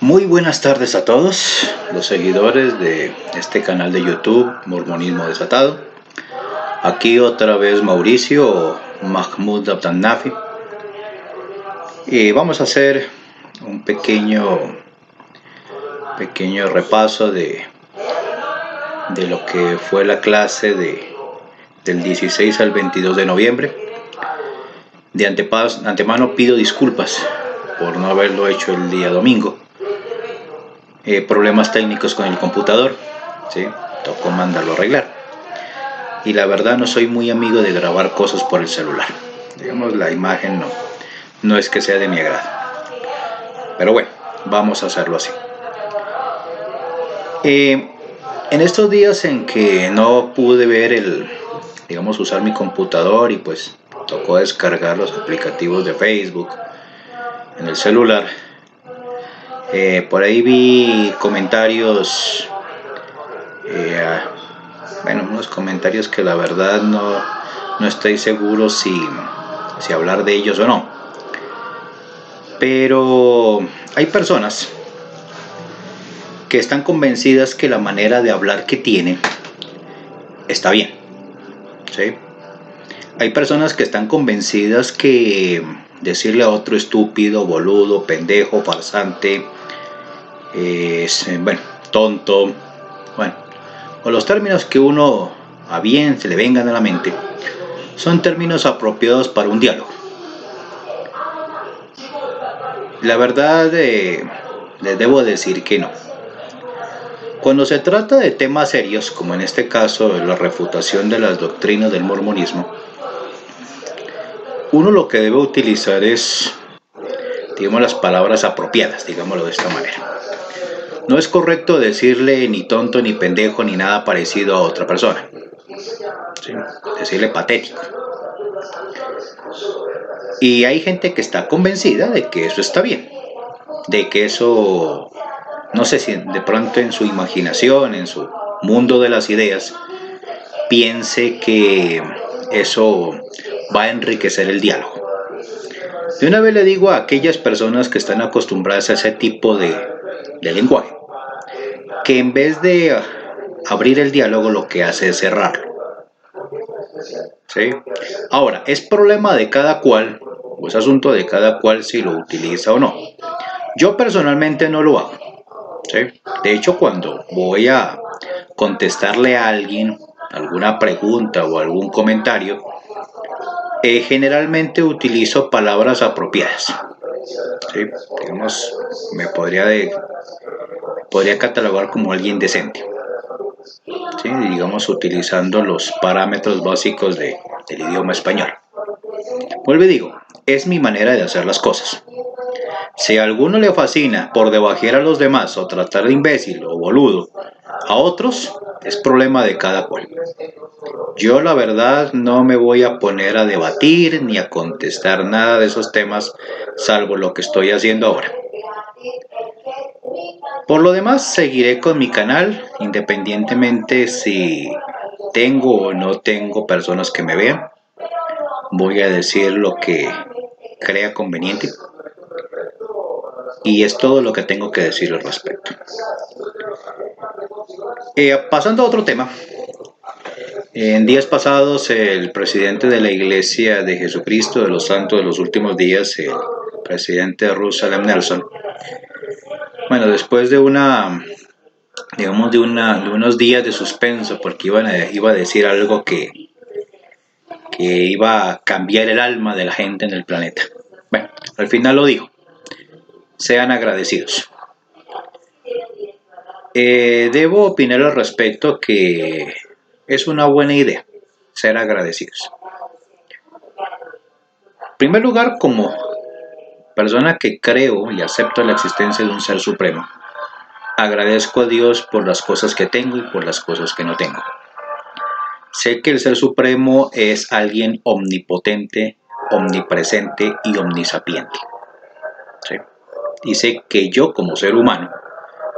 Muy buenas tardes a todos los seguidores de este canal de YouTube Mormonismo Desatado. Aquí otra vez Mauricio o Mahmoud Abdannafi. Y vamos a hacer un pequeño repaso de lo que fue la clase del 16 al 22 de noviembre. De antemano pido disculpas por no haberlo hecho el día domingo. Problemas técnicos con el computador, ¿sí? Tocó mandarlo a arreglar. Y la verdad no soy muy amigo de grabar cosas por el celular. Digamos, la imagen no es que sea de mi agrado. Pero bueno, vamos a hacerlo así. En estos días en que no pude ver usar mi computador y pues tocó descargar los aplicativos de Facebook en el celular. Por ahí vi comentarios, unos comentarios que la verdad no estoy seguro si hablar de ellos o no. Pero hay personas que están convencidas que la manera de hablar que tienen está bien, ¿sí? Hay personas que están convencidas que decirle a otro estúpido, boludo, pendejo, farsante, tonto, o los términos que uno a bien se le vengan a la mente, son términos apropiados para un diálogo. La verdad, les debo decir que no. Cuando se trata de temas serios, como en este caso la refutación de las doctrinas del mormonismo, uno lo que debe utilizar es, las palabras apropiadas, digámoslo de esta manera. No es correcto decirle ni tonto, ni pendejo, ni nada parecido a otra persona. ¿Sí? Decirle patético. Y hay gente que está convencida de que eso está bien. De que eso, no sé si de pronto en su imaginación, en su mundo de las ideas, piense que eso va a enriquecer el diálogo. De una vez le digo a aquellas personas que están acostumbradas a ese tipo de lenguaje, que en vez de abrir el diálogo lo que hace es cerrarlo. ¿Sí? Ahora, es problema de cada cual, o es asunto de cada cual si lo utiliza o no. Yo personalmente no lo hago. ¿Sí? De hecho, cuando voy a contestarle a alguien alguna pregunta o algún comentario, generalmente utilizo palabras apropiadas. ¿Sí? Digamos, me podría catalogar como alguien decente. ¿Sí? Digamos, utilizando los parámetros básicos del idioma español. Vuelvo y digo, es mi manera de hacer las cosas. Si a alguno le fascina por debajear a los demás o tratar de imbécil o boludo a otros, es problema de cada cual. Yo la verdad no me voy a poner a debatir ni a contestar nada de esos temas, salvo lo que estoy haciendo ahora. Por lo demás, seguiré con mi canal, independientemente si tengo o no tengo personas que me vean. Voy a decir lo que crea conveniente. Y es todo lo que tengo que decir al respecto. Pasando a otro tema. En días pasados, el presidente de la Iglesia de Jesucristo de los Santos de los Últimos Días, el presidente Russell M. Nelson, después de unos días de suspenso, porque iba a decir algo que iba a cambiar el alma de la gente en el planeta. Al final lo dijo. Sean agradecidos. Debo opinar al respecto que es una buena idea ser agradecidos. En primer lugar, como persona que creo y acepto la existencia de un ser supremo, agradezco a Dios por las cosas que tengo y por las cosas que no tengo. Sé que el ser supremo es alguien omnipotente, omnipresente y omnisapiente. ¿Sí? Y sé que yo como ser humano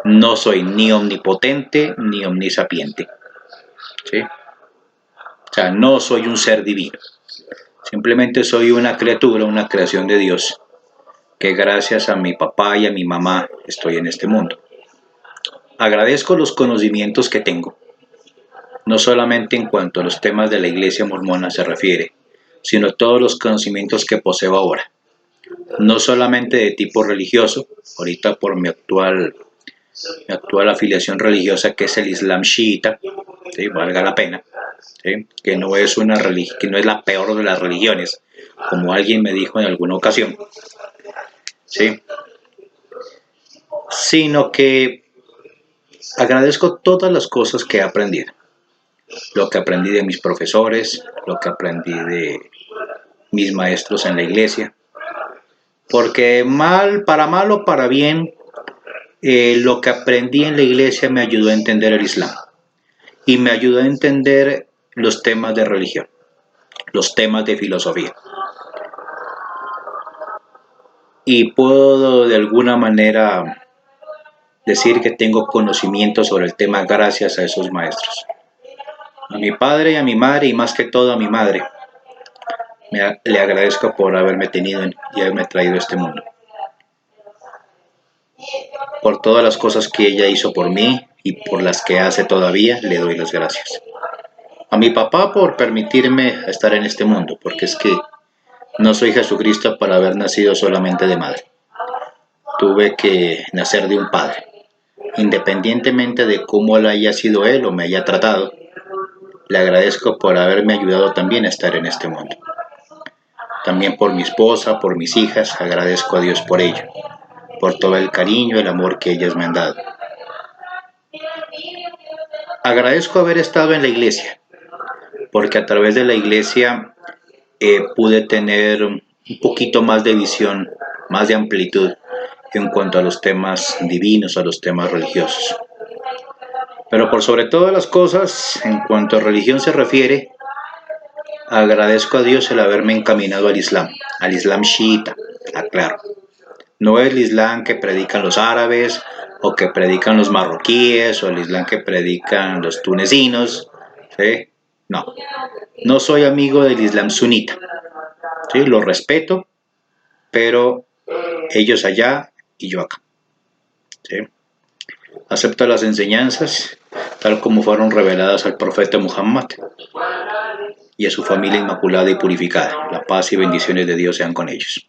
no soy ni omnipotente ni omnisapiente. ¿Sí? O sea, no soy un ser divino. Simplemente soy una criatura, una creación de Dios, que gracias a mi papá y a mi mamá estoy en este mundo. Agradezco los conocimientos que tengo, no solamente en cuanto a los temas de la iglesia mormona se refiere, sino todos los conocimientos que poseo ahora, no solamente de tipo religioso, ahorita por mi actual afiliación religiosa que es el Islam chiita, ¿sí? Valga la pena, ¿sí? Que no es que no es la peor de las religiones, como alguien me dijo en alguna ocasión, ¿sí? Sino que agradezco todas las cosas que he aprendido, lo que aprendí de mis profesores, lo que aprendí de mis maestros en la iglesia, porque para mal o para bien, lo que aprendí en la iglesia me ayudó a entender el Islam y me ayudó a entender los temas de religión, los temas de filosofía. Y puedo de alguna manera decir que tengo conocimiento sobre el tema gracias a esos maestros. A mi padre y a mi madre, y más que todo a mi madre, le agradezco por haberme tenido y haberme traído a este mundo. Por todas las cosas que ella hizo por mí y por las que hace todavía, le doy las gracias. A mi papá por permitirme estar en este mundo, porque es que no soy Jesucristo para haber nacido solamente de madre. Tuve que nacer de un padre. Independientemente de cómo haya sido él o me haya tratado, le agradezco por haberme ayudado también a estar en este mundo. También por mi esposa, por mis hijas, agradezco a Dios por ello, por todo el cariño y el amor que ellas me han dado. Agradezco haber estado en la iglesia, porque a través de la iglesia pude tener un poquito más de visión, más de amplitud en cuanto a los temas divinos, a los temas religiosos. Pero por sobre todas las cosas, en cuanto a religión se refiere, agradezco a Dios el haberme encaminado al Islam chiita, aclaro. No es el Islam que predican los árabes, o que predican los marroquíes, o el Islam que predican los tunecinos, ¿sí? No, no soy amigo del Islam sunita, ¿sí? Lo respeto, pero ellos allá y yo acá, ¿sí? Acepto las enseñanzas tal como fueron reveladas al profeta Muhammad y a su familia inmaculada y purificada. La paz y bendiciones de Dios sean con ellos.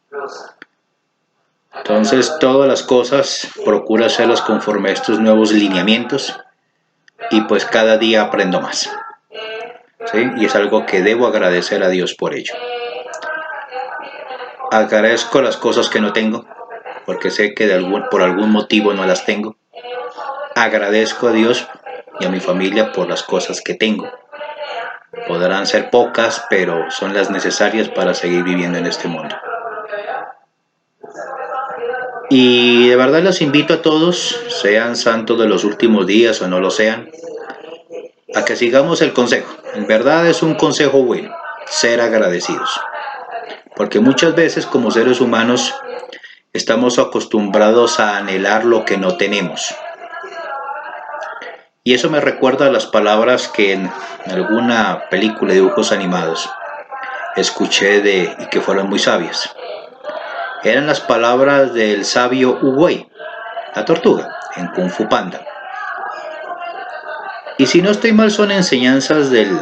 Entonces, todas las cosas procuro hacerlas conforme a estos nuevos lineamientos y pues cada día aprendo más, ¿sí? Y es algo que debo agradecer a Dios por ello. Agradezco las cosas que no tengo, porque sé que por algún motivo no las tengo. Agradezco a Dios y a mi familia por las cosas que tengo. Podrán ser pocas, pero son las necesarias para seguir viviendo en este mundo. Y de verdad los invito a todos, sean santos de los últimos días o no lo sean, a que sigamos el consejo. En verdad es un consejo bueno, ser agradecidos. Porque muchas veces como seres humanos estamos acostumbrados a anhelar lo que no tenemos. Y eso me recuerda a las palabras que en alguna película de dibujos animados escuché y que fueron muy sabias. Eran las palabras del sabio Uwei, la tortuga, en Kung Fu Panda. Y si no estoy mal son enseñanzas del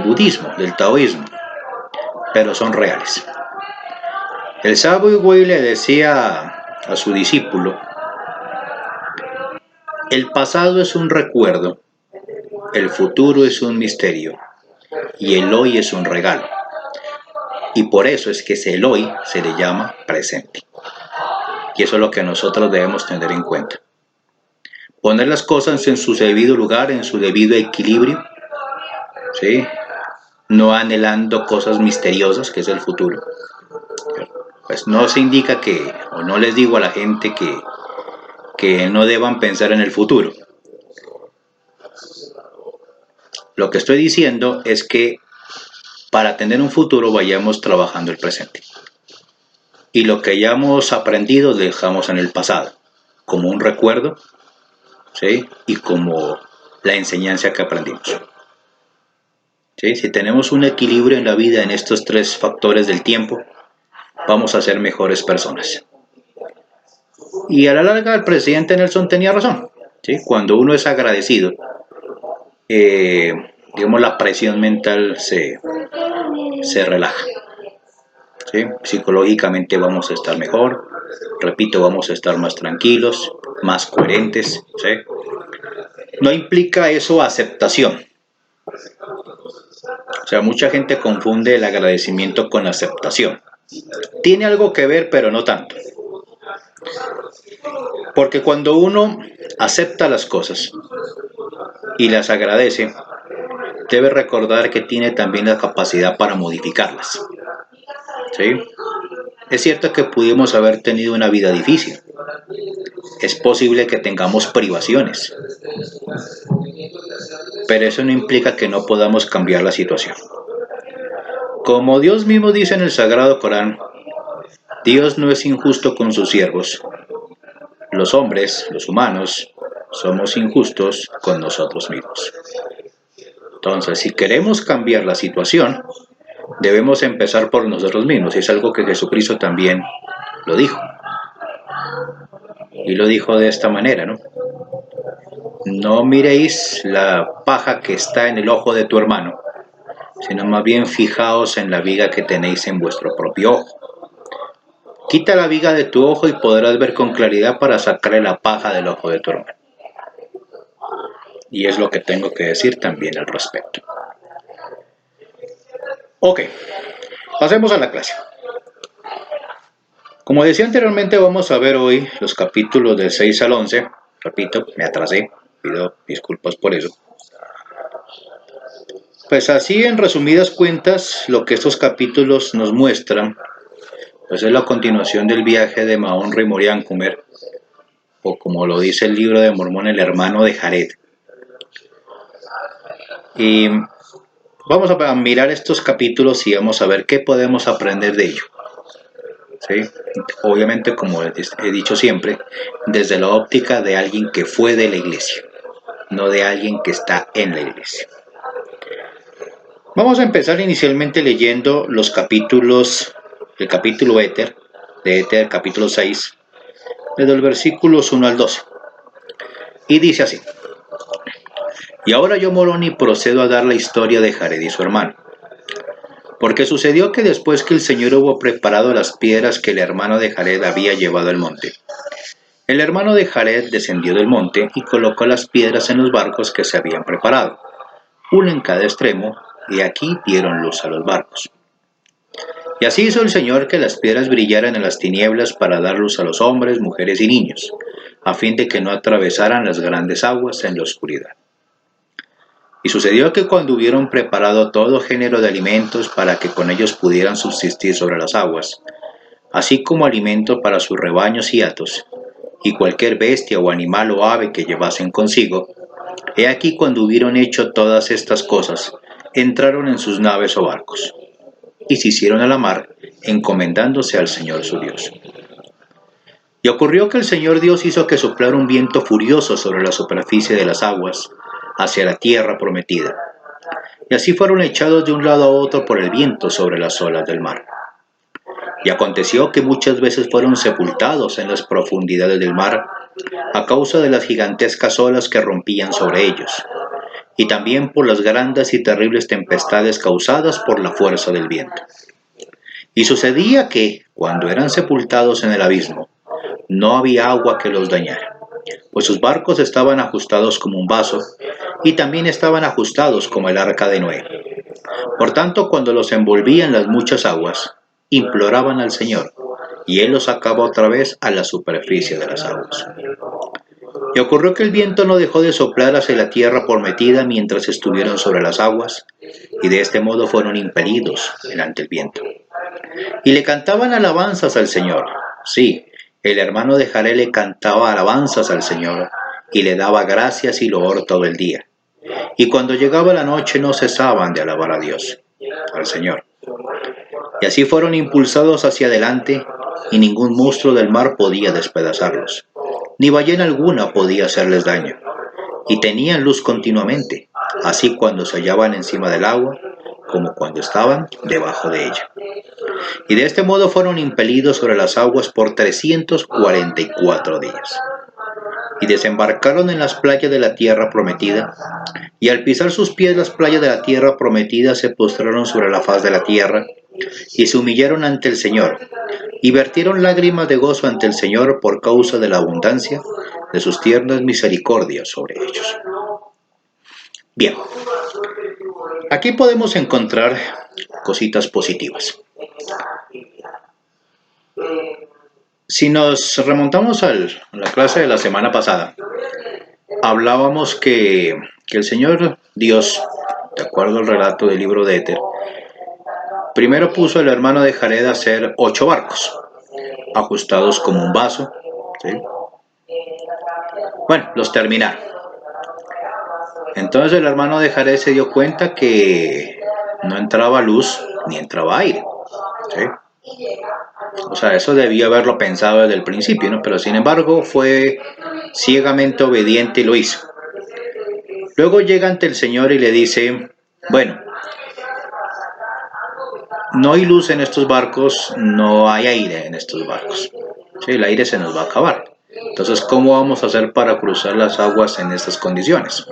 budismo, del taoísmo, pero son reales. El sabio Uwei le decía a su discípulo: el pasado es un recuerdo, el futuro es un misterio y el hoy es un regalo. Y por eso es que el hoy se le llama presente. Y eso es lo que nosotros debemos tener en cuenta. Poner las cosas en su debido lugar, en su debido equilibrio, ¿sí? No anhelando cosas misteriosas, que es el futuro. Pues no se indica o no les digo a la gente que no deban pensar en el futuro. Lo que estoy diciendo es que para tener un futuro vayamos trabajando el presente. Y lo que hayamos aprendido lo dejamos en el pasado, como un recuerdo, ¿sí? Y como la enseñanza que aprendimos. ¿Sí? Si tenemos un equilibrio en la vida en estos tres factores del tiempo, vamos a ser mejores personas. Y a la larga el presidente Nelson tenía razón, ¿sí? Cuando uno es agradecido, digamos, la presión mental se relaja, ¿sí? Psicológicamente vamos a estar mejor, repito, vamos a estar más tranquilos, más coherentes, ¿sí? No implica eso aceptación. O sea, mucha gente confunde el agradecimiento con la aceptación. Tiene algo que ver, pero no tanto. Porque cuando uno acepta las cosas y las agradece, debe recordar que tiene también la capacidad para modificarlas. ¿Sí? Es cierto que pudimos haber tenido una vida difícil. Es posible que tengamos privaciones. Pero eso no implica que no podamos cambiar la situación. Como Dios mismo dice en el Sagrado Corán, Dios no es injusto con sus siervos. Los hombres, los humanos, somos injustos con nosotros mismos. Entonces, si queremos cambiar la situación, debemos empezar por nosotros mismos. Y es algo que Jesucristo también lo dijo. Y lo dijo de esta manera, ¿no? No miréis la paja que está en el ojo de tu hermano, sino más bien fijaos en la viga que tenéis en vuestro propio ojo. Quita la viga de tu ojo y podrás ver con claridad para sacarle la paja del ojo de tu hermano. Y es lo que tengo que decir también al respecto. Ok, pasemos a la clase. Como decía anteriormente, vamos a ver hoy los capítulos del 6 al 11. Repito, me atrasé, pido disculpas por eso. Pues así, en resumidas cuentas, lo que estos capítulos nos muestran, pues es la continuación del viaje de Mahón Rimoriankumer, o como lo dice el libro de Mormón, el hermano de Jared. Y vamos a mirar estos capítulos y vamos a ver qué podemos aprender de ello. ¿Sí? Obviamente, como he dicho siempre, desde la óptica de alguien que fue de la iglesia, no de alguien que está en la iglesia. Vamos a empezar inicialmente leyendo los capítulos, el capítulo Éter, de Éter, capítulo 6, desde los versículos 1 al 12. Y dice así: Y ahora yo, Moroni, procedo a dar la historia de Jared y su hermano. Porque sucedió que después que el Señor hubo preparado las piedras que el hermano de Jared había llevado al monte, el hermano de Jared descendió del monte y colocó las piedras en los barcos que se habían preparado, uno en cada extremo, y aquí dieron luz a los barcos. Y así hizo el Señor que las piedras brillaran en las tinieblas para dar luz a los hombres, mujeres y niños, a fin de que no atravesaran las grandes aguas en la oscuridad. Y sucedió que cuando hubieron preparado todo género de alimentos para que con ellos pudieran subsistir sobre las aguas, así como alimento para sus rebaños y hatos, y cualquier bestia o animal o ave que llevasen consigo, he aquí cuando hubieron hecho todas estas cosas, entraron en sus naves o barcos, y se hicieron a la mar, encomendándose al Señor su Dios. Y ocurrió que el Señor Dios hizo que soplara un viento furioso sobre la superficie de las aguas, hacia la tierra prometida. Y así fueron echados de un lado a otro por el viento sobre las olas del mar. Y aconteció que muchas veces fueron sepultados en las profundidades del mar, a causa de las gigantescas olas que rompían sobre ellos, y también por las grandes y terribles tempestades causadas por la fuerza del viento. Y sucedía que, cuando eran sepultados en el abismo, no había agua que los dañara, pues sus barcos estaban ajustados como un vaso, y también estaban ajustados como el arca de Noé. Por tanto, cuando los envolvían las muchas aguas, imploraban al Señor, y Él los sacaba otra vez a la superficie de las aguas. Y ocurrió que el viento no dejó de soplar hacia la tierra prometida mientras estuvieron sobre las aguas, y de este modo fueron impelidos delante del viento. Y le cantaban alabanzas al Señor. Sí, el hermano de Jared le cantaba alabanzas al Señor, y le daba gracias y loor todo el día. Y cuando llegaba la noche no cesaban de alabar a Dios, al Señor. Y así fueron impulsados hacia adelante, y ningún monstruo del mar podía despedazarlos, ni ballena alguna podía hacerles daño. Y tenían luz continuamente, así cuando se hallaban encima del agua, como cuando estaban debajo de ella. Y de este modo fueron impelidos sobre las aguas por 344 días. Y desembarcaron en las playas de la tierra prometida, y al pisar sus pies las playas de la tierra prometida se postraron sobre la faz de la tierra, y se humillaron ante el Señor, y vertieron lágrimas de gozo ante el Señor por causa de la abundancia de sus tiernas misericordias sobre ellos. Bien, aquí podemos encontrar cositas positivas. Si nos remontamos a la clase de la semana pasada, hablábamos que el Señor Dios, de acuerdo al relato del libro de Éter, primero puso al hermano de Jared a hacer 8 barcos, ajustados como un vaso, ¿sí? Bueno, los terminaron. Entonces el hermano de Jared se dio cuenta que no entraba luz ni entraba aire, ¿sí? O sea, eso debía haberlo pensado desde el principio, ¿no? Pero sin embargo fue ciegamente obediente y lo hizo. Luego llega ante el Señor y le dice, bueno, no hay luz en estos barcos, no hay aire en estos barcos. Sí, el aire se nos va a acabar. Entonces, ¿cómo vamos a hacer para cruzar las aguas en estas condiciones?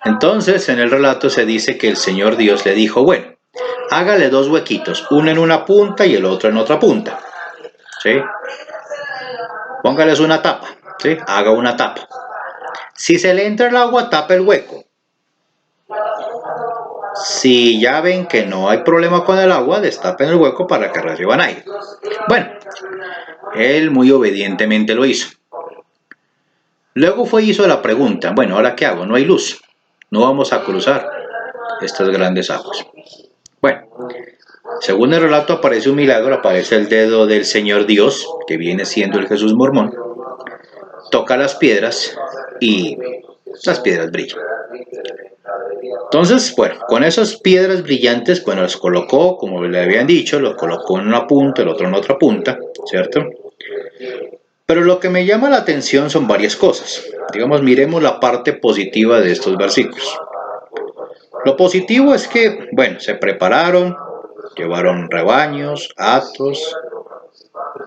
Entonces, en el relato se dice que el Señor Dios le dijo, bueno, hágale 2 huequitos, uno en una punta y el otro en otra punta. ¿Sí? Póngales una tapa, ¿sí? Haga una tapa. Si se le entra el agua, tapa el hueco. Si ya ven que no hay problema con el agua, destapen el hueco para que reciban aire. Bueno, él muy obedientemente lo hizo. Luego fue y hizo la pregunta, bueno, ¿ahora qué hago? No hay luz, no vamos a cruzar estas grandes aguas. Bueno, según el relato aparece un milagro, aparece el dedo del Señor Dios, que viene siendo el Jesús mormón, toca las piedras y las piedras brillan. Entonces, bueno, con esas piedras brillantes, bueno, las colocó, como le habían dicho, los colocó en una punta, el otro en otra punta, ¿cierto? Pero lo que me llama la atención son varias cosas. Digamos, miremos la parte positiva de estos versículos. Lo positivo es que, bueno, se prepararon, llevaron rebaños, hatos,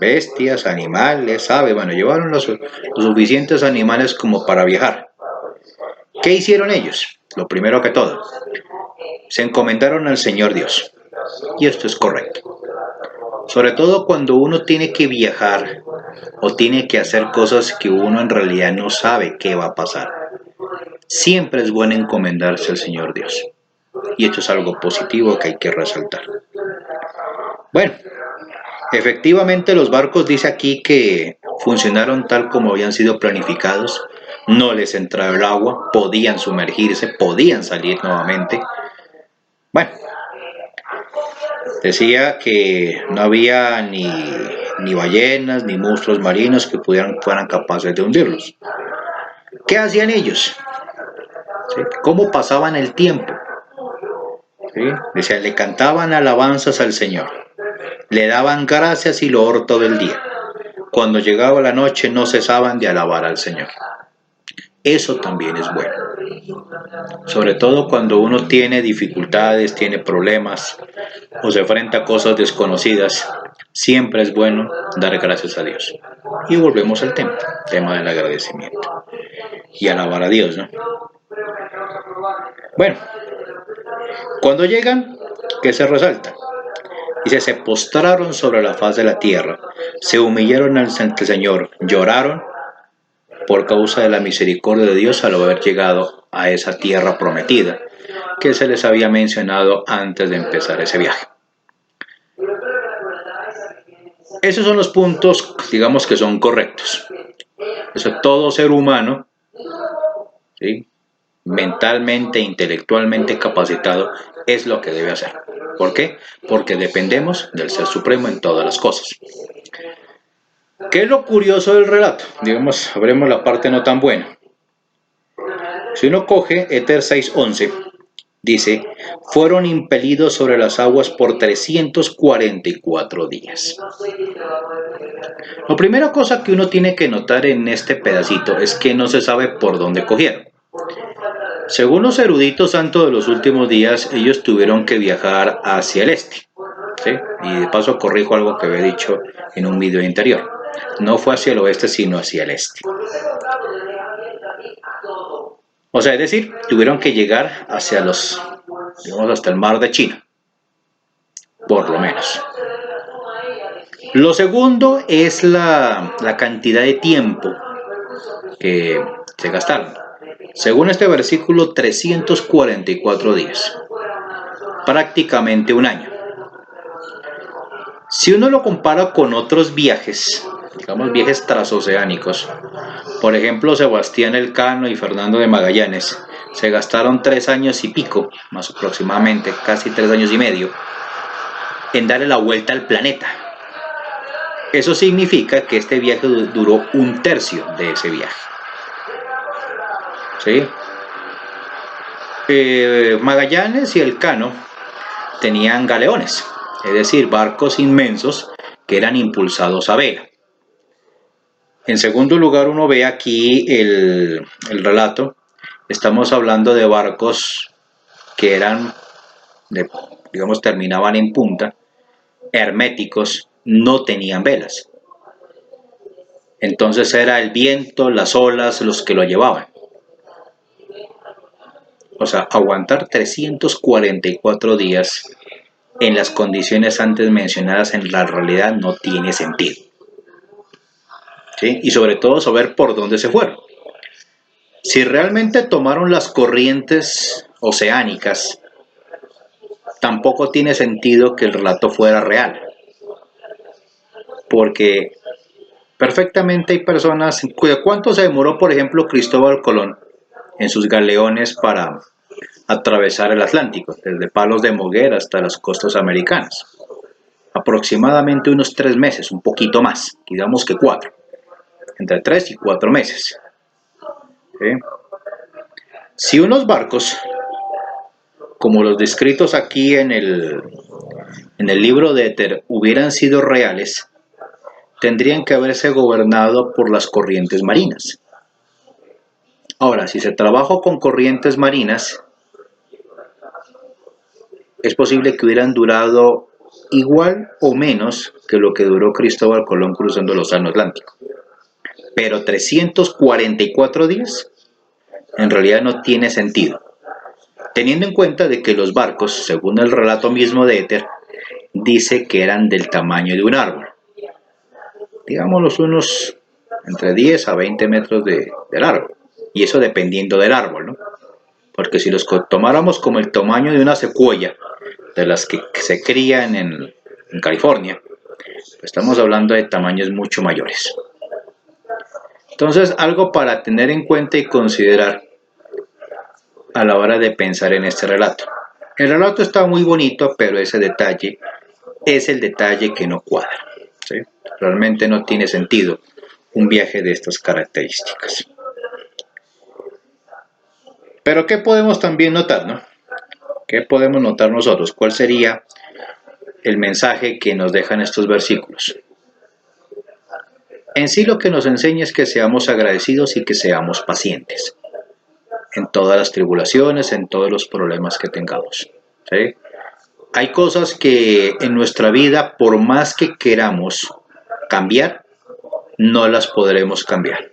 bestias, animales, aves, bueno, llevaron los suficientes animales como para viajar. ¿Qué hicieron ellos? Lo primero que todo, se encomendaron al Señor Dios. Y esto es correcto. Sobre todo cuando uno tiene que viajar o tiene que hacer cosas que uno en realidad no sabe qué va a pasar. Siempre es bueno encomendarse al Señor Dios. Y esto es algo positivo que hay que resaltar. Bueno, efectivamente los barcos dice aquí que funcionaron tal como habían sido planificados. No les entraba el agua, podían sumergirse, podían salir nuevamente. Bueno, decía que no había ni ballenas ni monstruos marinos que fueran capaces de hundirlos. ¿Qué hacían ellos? ¿Sí? ¿Cómo pasaban el tiempo? ¿Sí? Decía, le cantaban alabanzas al Señor, le daban gracias y loor todo el día. Cuando llegaba la noche no cesaban de alabar al Señor. Eso también es bueno. Sobre todo cuando uno tiene dificultades, tiene problemas o se enfrenta a cosas desconocidas, siempre es bueno dar gracias a Dios. Y volvemos al tema del agradecimiento. Y alabar a Dios, ¿no? Bueno, cuando llegan, ¿qué se resalta? Dice, se postraron sobre la faz de la tierra, se humillaron ante el Señor, lloraron por causa de la misericordia de Dios al haber llegado a esa tierra prometida que se les había mencionado antes de empezar ese viaje. Esos son los puntos, digamos, que son correctos. Eso, todo ser humano, ¿sí?, mentalmente, intelectualmente capacitado, es lo que debe hacer. ¿Por qué? Porque dependemos del Ser Supremo en todas las cosas. ¿Qué es lo curioso del relato? Digamos, veremos la parte no tan buena. Si uno coge Éter 6:11, dice, fueron impelidos sobre las aguas por 344 días. La primera cosa que uno tiene que notar en este pedacito es que no se sabe por dónde cogieron. Según los eruditos santos de los últimos días, ellos tuvieron que viajar hacia el este. ¿sí? Y de paso corrijo algo que había dicho en un video anterior. No fue hacia el oeste, sino hacia el este. O sea, es decir, tuvieron que llegar hacia digamos, hasta el mar de China, por lo menos. Lo segundo es la cantidad de tiempo que se gastaron. Según este versículo, 344 días, prácticamente un año. Si uno lo compara con otros viajes, digamos viajes transoceánicos, por ejemplo Sebastián Elcano y Fernando de Magallanes, se gastaron 3 años y pico, más aproximadamente, casi 3 años y medio, en darle la vuelta al planeta. Eso significa que este viaje duró un tercio de ese viaje. ¿Sí? Magallanes y Elcano tenían galeones, es decir, barcos inmensos que eran impulsados a vela. En segundo lugar, uno ve aquí el relato. Estamos hablando de barcos que eran, digamos, terminaban en punta, herméticos, no tenían velas. Entonces era el viento, las olas, los que lo llevaban. O sea, aguantar 344 días en las condiciones antes mencionadas en la realidad no tiene sentido. ¿Sí? Y sobre todo saber por dónde se fueron. Si realmente tomaron las corrientes oceánicas, tampoco tiene sentido que el relato fuera real. Porque perfectamente hay personas... ¿Cuánto se demoró, por ejemplo, Cristóbal Colón en sus galeones para atravesar el Atlántico, desde Palos de Moguer hasta las costas americanas? Aproximadamente unos 3 meses, un poquito más, digamos que 4. Entre 3 y 4 meses. ¿Sí? Si unos barcos, como los descritos aquí en el libro de Éter, hubieran sido reales, tendrían que haberse gobernado por las corrientes marinas. Ahora, si se trabajó con corrientes marinas, es posible que hubieran durado igual o menos que lo que duró Cristóbal Colón cruzando el Océano Atlántico. Pero 344 días en realidad no tiene sentido, teniendo en cuenta de que los barcos, según el relato mismo de Éter, dice que eran del tamaño de un árbol, digámoslos unos entre 10 a 20 metros de largo, y eso dependiendo del árbol, ¿no? Porque si los tomáramos como el tamaño de una secuoya, de las que se crían en California, pues estamos hablando de tamaños mucho mayores. Entonces, algo para tener en cuenta y considerar a la hora de pensar en este relato. El relato está muy bonito, pero ese detalle es el detalle que no cuadra, ¿sí? Realmente no tiene sentido un viaje de estas características. Pero ¿qué podemos también notar, no? ¿Qué podemos notar nosotros? ¿Cuál sería el mensaje que nos dejan estos versículos? En sí lo que nos enseña es que seamos agradecidos y que seamos pacientes en todas las tribulaciones, en todos los problemas que tengamos, ¿sí? Hay cosas que en nuestra vida, por más que queramos cambiar, no las podremos cambiar.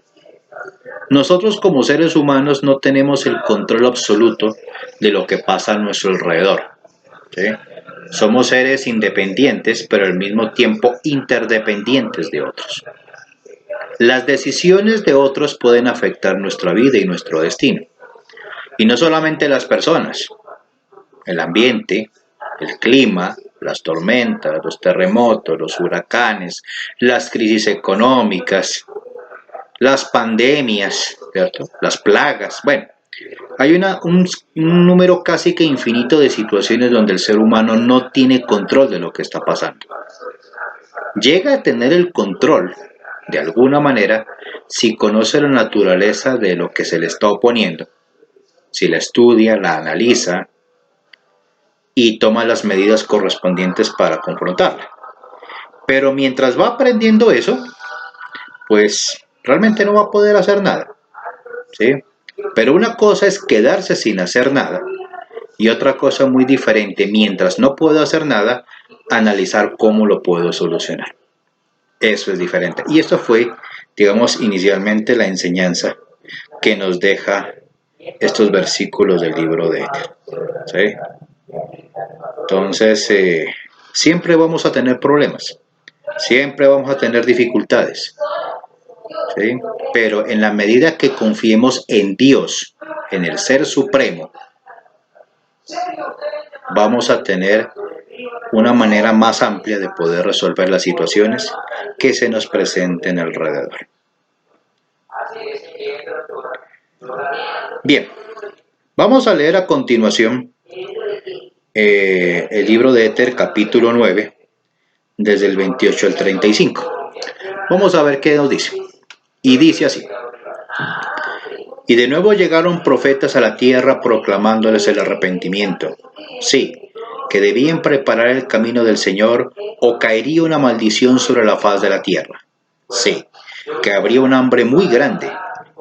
Nosotros como seres humanos no tenemos el control absoluto de lo que pasa a nuestro alrededor, ¿sí? Somos seres independientes, pero al mismo tiempo interdependientes de otros. Las decisiones de otros pueden afectar nuestra vida y nuestro destino. Y no solamente las personas, el ambiente, el clima, las tormentas, los terremotos, los huracanes, las crisis económicas, las pandemias, ¿cierto? Las plagas. Bueno, hay un número casi que infinito de situaciones donde el ser humano no tiene control de lo que está pasando. Llega a tener el control, de alguna manera, si conoce la naturaleza de lo que se le está oponiendo, si la estudia, la analiza y toma las medidas correspondientes para confrontarla. Pero mientras va aprendiendo eso, pues realmente no va a poder hacer nada, ¿sí? Pero una cosa es quedarse sin hacer nada y otra cosa muy diferente, mientras no puedo hacer nada, analizar cómo lo puedo solucionar. Eso es diferente. Y esto fue, digamos, inicialmente la enseñanza que nos deja estos versículos del libro de Éter. ¿Sí? Entonces, siempre vamos a tener problemas, siempre vamos a tener dificultades, ¿sí? Pero en la medida que confiemos en Dios, en el Ser Supremo, vamos a tener una manera más amplia de poder resolver las situaciones que se nos presenten alrededor. Bien, vamos a leer a continuación el libro de Éter, capítulo 9, desde el 28 al 35. Vamos a ver qué nos dice. Y dice así: y de nuevo llegaron profetas a la tierra proclamándoles el arrepentimiento. Sí, que debían preparar el camino del Señor, o caería una maldición sobre la faz de la tierra. Sí, que habría un hambre muy grande,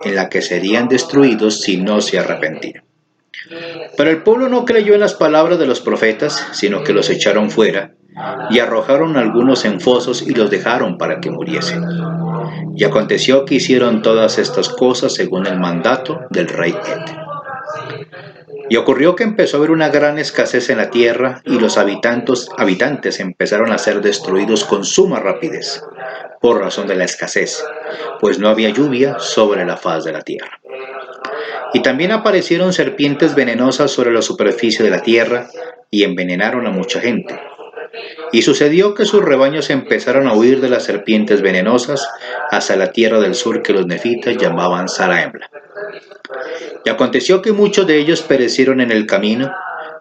en la que serían destruidos si no se arrepentían. Pero el pueblo no creyó en las palabras de los profetas, sino que los echaron fuera, y arrojaron a algunos en fosos y los dejaron para que muriesen. Y aconteció que hicieron todas estas cosas según el mandato del rey Éter. Y ocurrió que empezó a haber una gran escasez en la tierra, y los habitantes empezaron a ser destruidos con suma rapidez, por razón de la escasez, pues no había lluvia sobre la faz de la tierra. Y también aparecieron serpientes venenosas sobre la superficie de la tierra, y envenenaron a mucha gente. Y sucedió que sus rebaños empezaron a huir de las serpientes venenosas hacia la tierra del sur que los nefitas llamaban Zarahemla. Y aconteció que muchos de ellos perecieron en el camino,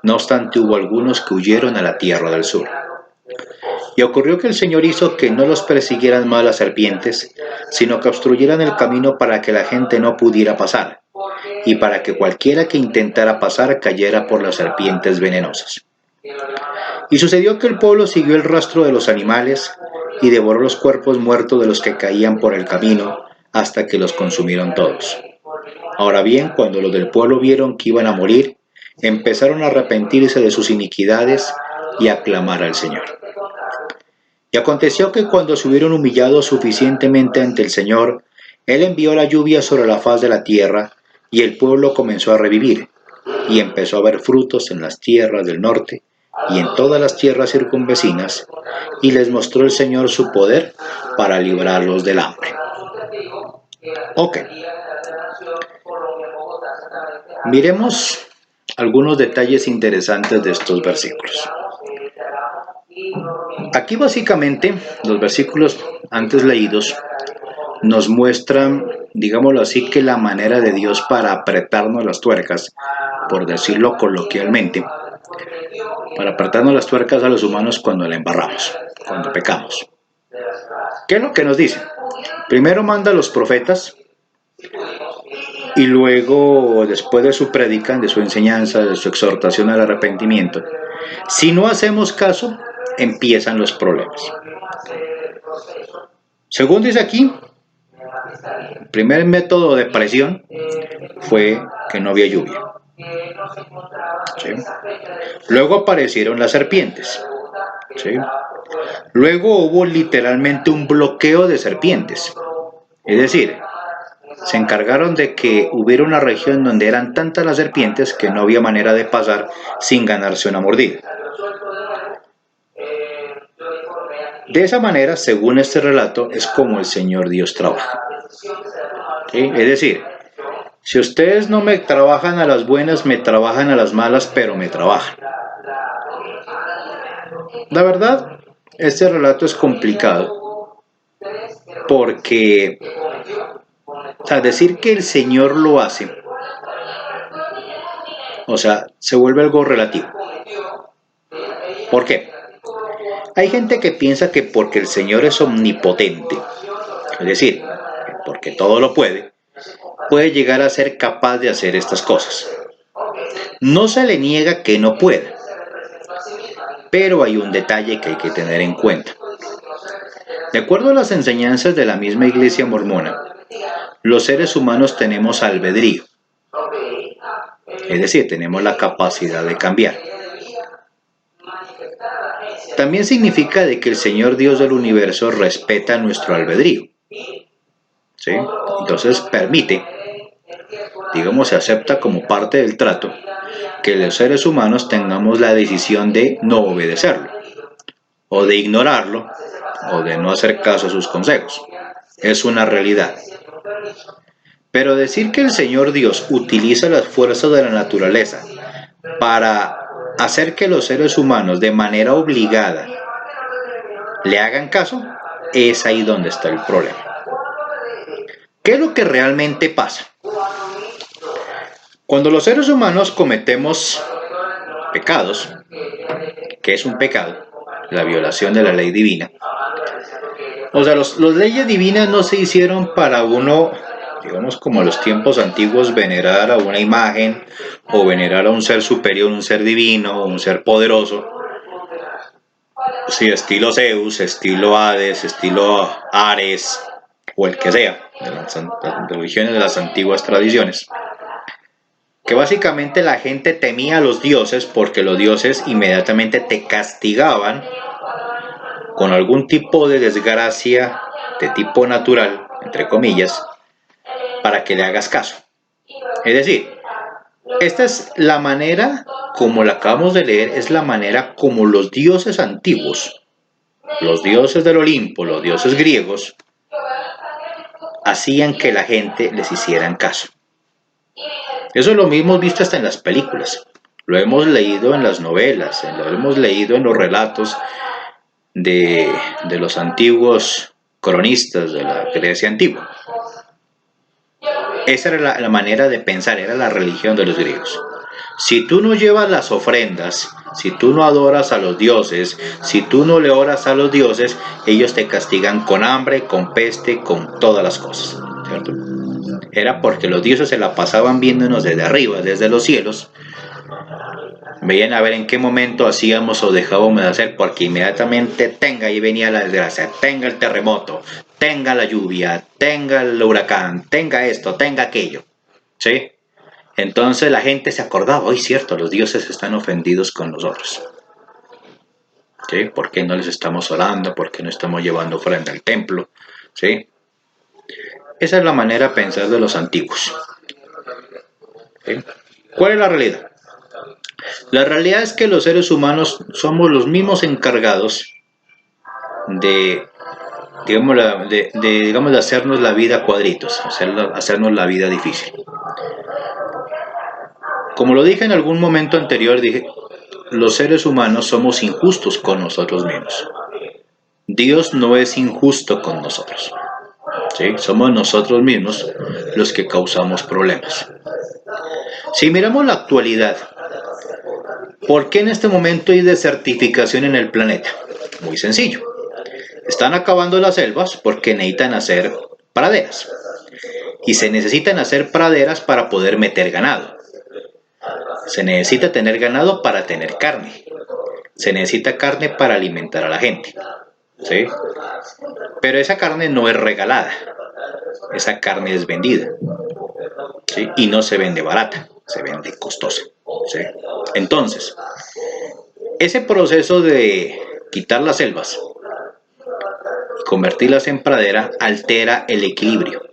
no obstante hubo algunos que huyeron a la tierra del sur. Y ocurrió que el Señor hizo que no los persiguieran más las serpientes, sino que obstruyeran el camino para que la gente no pudiera pasar, y para que cualquiera que intentara pasar cayera por las serpientes venenosas. Y sucedió que el pueblo siguió el rastro de los animales y devoró los cuerpos muertos de los que caían por el camino hasta que los consumieron todos. Ahora bien, cuando los del pueblo vieron que iban a morir, empezaron a arrepentirse de sus iniquidades y a clamar al Señor. Y aconteció que cuando se hubieron humillado suficientemente ante el Señor, Él envió la lluvia sobre la faz de la tierra, y el pueblo comenzó a revivir, y empezó a haber frutos en las tierras del norte y en todas las tierras circunvecinas, y les mostró el Señor su poder para librarlos del hambre. Ok. Miremos algunos detalles interesantes de estos versículos. Aquí básicamente los versículos antes leídos nos muestran, digámoslo así, que la manera de Dios para apretarnos las tuercas, por decirlo coloquialmente, para apretarnos las tuercas a los humanos cuando la embarramos, cuando pecamos. ¿Qué es lo que nos dice? Primero manda a los profetas, y luego, después de su prédica, de su enseñanza, de su exhortación al arrepentimiento, si no hacemos caso, empiezan los problemas. Según dice aquí, el primer método de presión fue que no había lluvia. ¿Sí? Luego aparecieron las serpientes. ¿Sí? Luego hubo literalmente un bloqueo de serpientes. Es decir, se encargaron de que hubiera una región donde eran tantas las serpientes que no había manera de pasar sin ganarse una mordida. De esa manera, según este relato, es como el Señor Dios trabaja. ¿Sí? Es decir, si ustedes no me trabajan a las buenas, me trabajan a las malas, pero me trabajan. La verdad, este relato es complicado porque, o sea, decir que el Señor lo hace, o sea, se vuelve algo relativo. ¿Por qué? Hay gente que piensa que porque el Señor es omnipotente, es decir, porque todo lo puede llegar a ser capaz de hacer estas cosas. No se le niega que no pueda, pero hay un detalle que hay que tener en cuenta. De acuerdo a las enseñanzas de la misma Iglesia mormona, los seres humanos tenemos albedrío, es decir, tenemos la capacidad de cambiar. También significa de que el Señor Dios del universo respeta nuestro albedrío. ¿Sí? Entonces permite, digamos, se acepta como parte del trato que los seres humanos tengamos la decisión de no obedecerlo, o de ignorarlo, o de no hacer caso a sus consejos. Es una realidad. Pero decir que el Señor Dios utiliza las fuerzas de la naturaleza para hacer que los seres humanos de manera obligada le hagan caso, es ahí donde está el problema. ¿Qué es lo que realmente pasa? Cuando los seres humanos cometemos pecados, que es un pecado, la violación de la ley divina, o sea, las leyes divinas no se hicieron para uno, digamos como en los tiempos antiguos, venerar a una imagen o venerar a un ser superior, un ser divino, un ser poderoso. Sí, estilo Zeus, estilo Hades, estilo Ares, o el que sea, de las religiones de las antiguas tradiciones. Que básicamente la gente temía a los dioses porque los dioses inmediatamente te castigaban con algún tipo de desgracia de tipo natural, entre comillas, para que le hagas caso. Es decir, esta es la manera, como la acabamos de leer, es la manera como los dioses antiguos, los dioses del Olimpo, los dioses griegos, hacían que la gente les hicieran caso. Eso lo hemos visto hasta en las películas, lo hemos leído en las novelas, lo hemos leído en los relatos de los antiguos cronistas de la Grecia antigua. Esa era la manera de pensar, era la religión de los griegos. Si tú no llevas las ofrendas, si tú no adoras a los dioses, si tú no le oras a los dioses, ellos te castigan con hambre, con peste, con todas las cosas, ¿cierto? Era porque los dioses se la pasaban viéndonos desde arriba, desde los cielos. Veían a ver en qué momento hacíamos o dejábamos de hacer, porque inmediatamente ahí venía la desgracia, tenga el terremoto, tenga la lluvia, tenga el huracán, tenga esto, tenga aquello, ¿sí? Entonces la gente se acordaba, hoy cierto, los dioses están ofendidos con nosotros, ¿sí? ¿Por qué no les estamos orando? ¿Por qué no estamos llevando ofrenda al templo? ¿Sí? Esa es la manera de pensar de los antiguos. ¿Sí? ¿Cuál es la realidad? La realidad es que los seres humanos somos los mismos encargados de, de hacernos la vida cuadritos, hacernos la vida difícil. Como lo dije en algún momento anterior, dije, los seres humanos somos injustos con nosotros mismos. Dios no es injusto con nosotros. ¿Sí? Somos nosotros mismos los que causamos problemas. Si miramos la actualidad, ¿por qué en este momento hay desertificación en el planeta? Muy sencillo. Están acabando las selvas porque necesitan hacer praderas. Y se necesitan hacer praderas para poder meter ganado. Se necesita tener ganado para tener carne. Se necesita carne para alimentar a la gente. ¿Sí? Pero esa carne no es regalada. Esa carne es vendida. ¿Sí? Y no se vende barata, se vende costosa. ¿Sí? Entonces, ese proceso de quitar las selvas y convertirlas en pradera altera el equilibrio.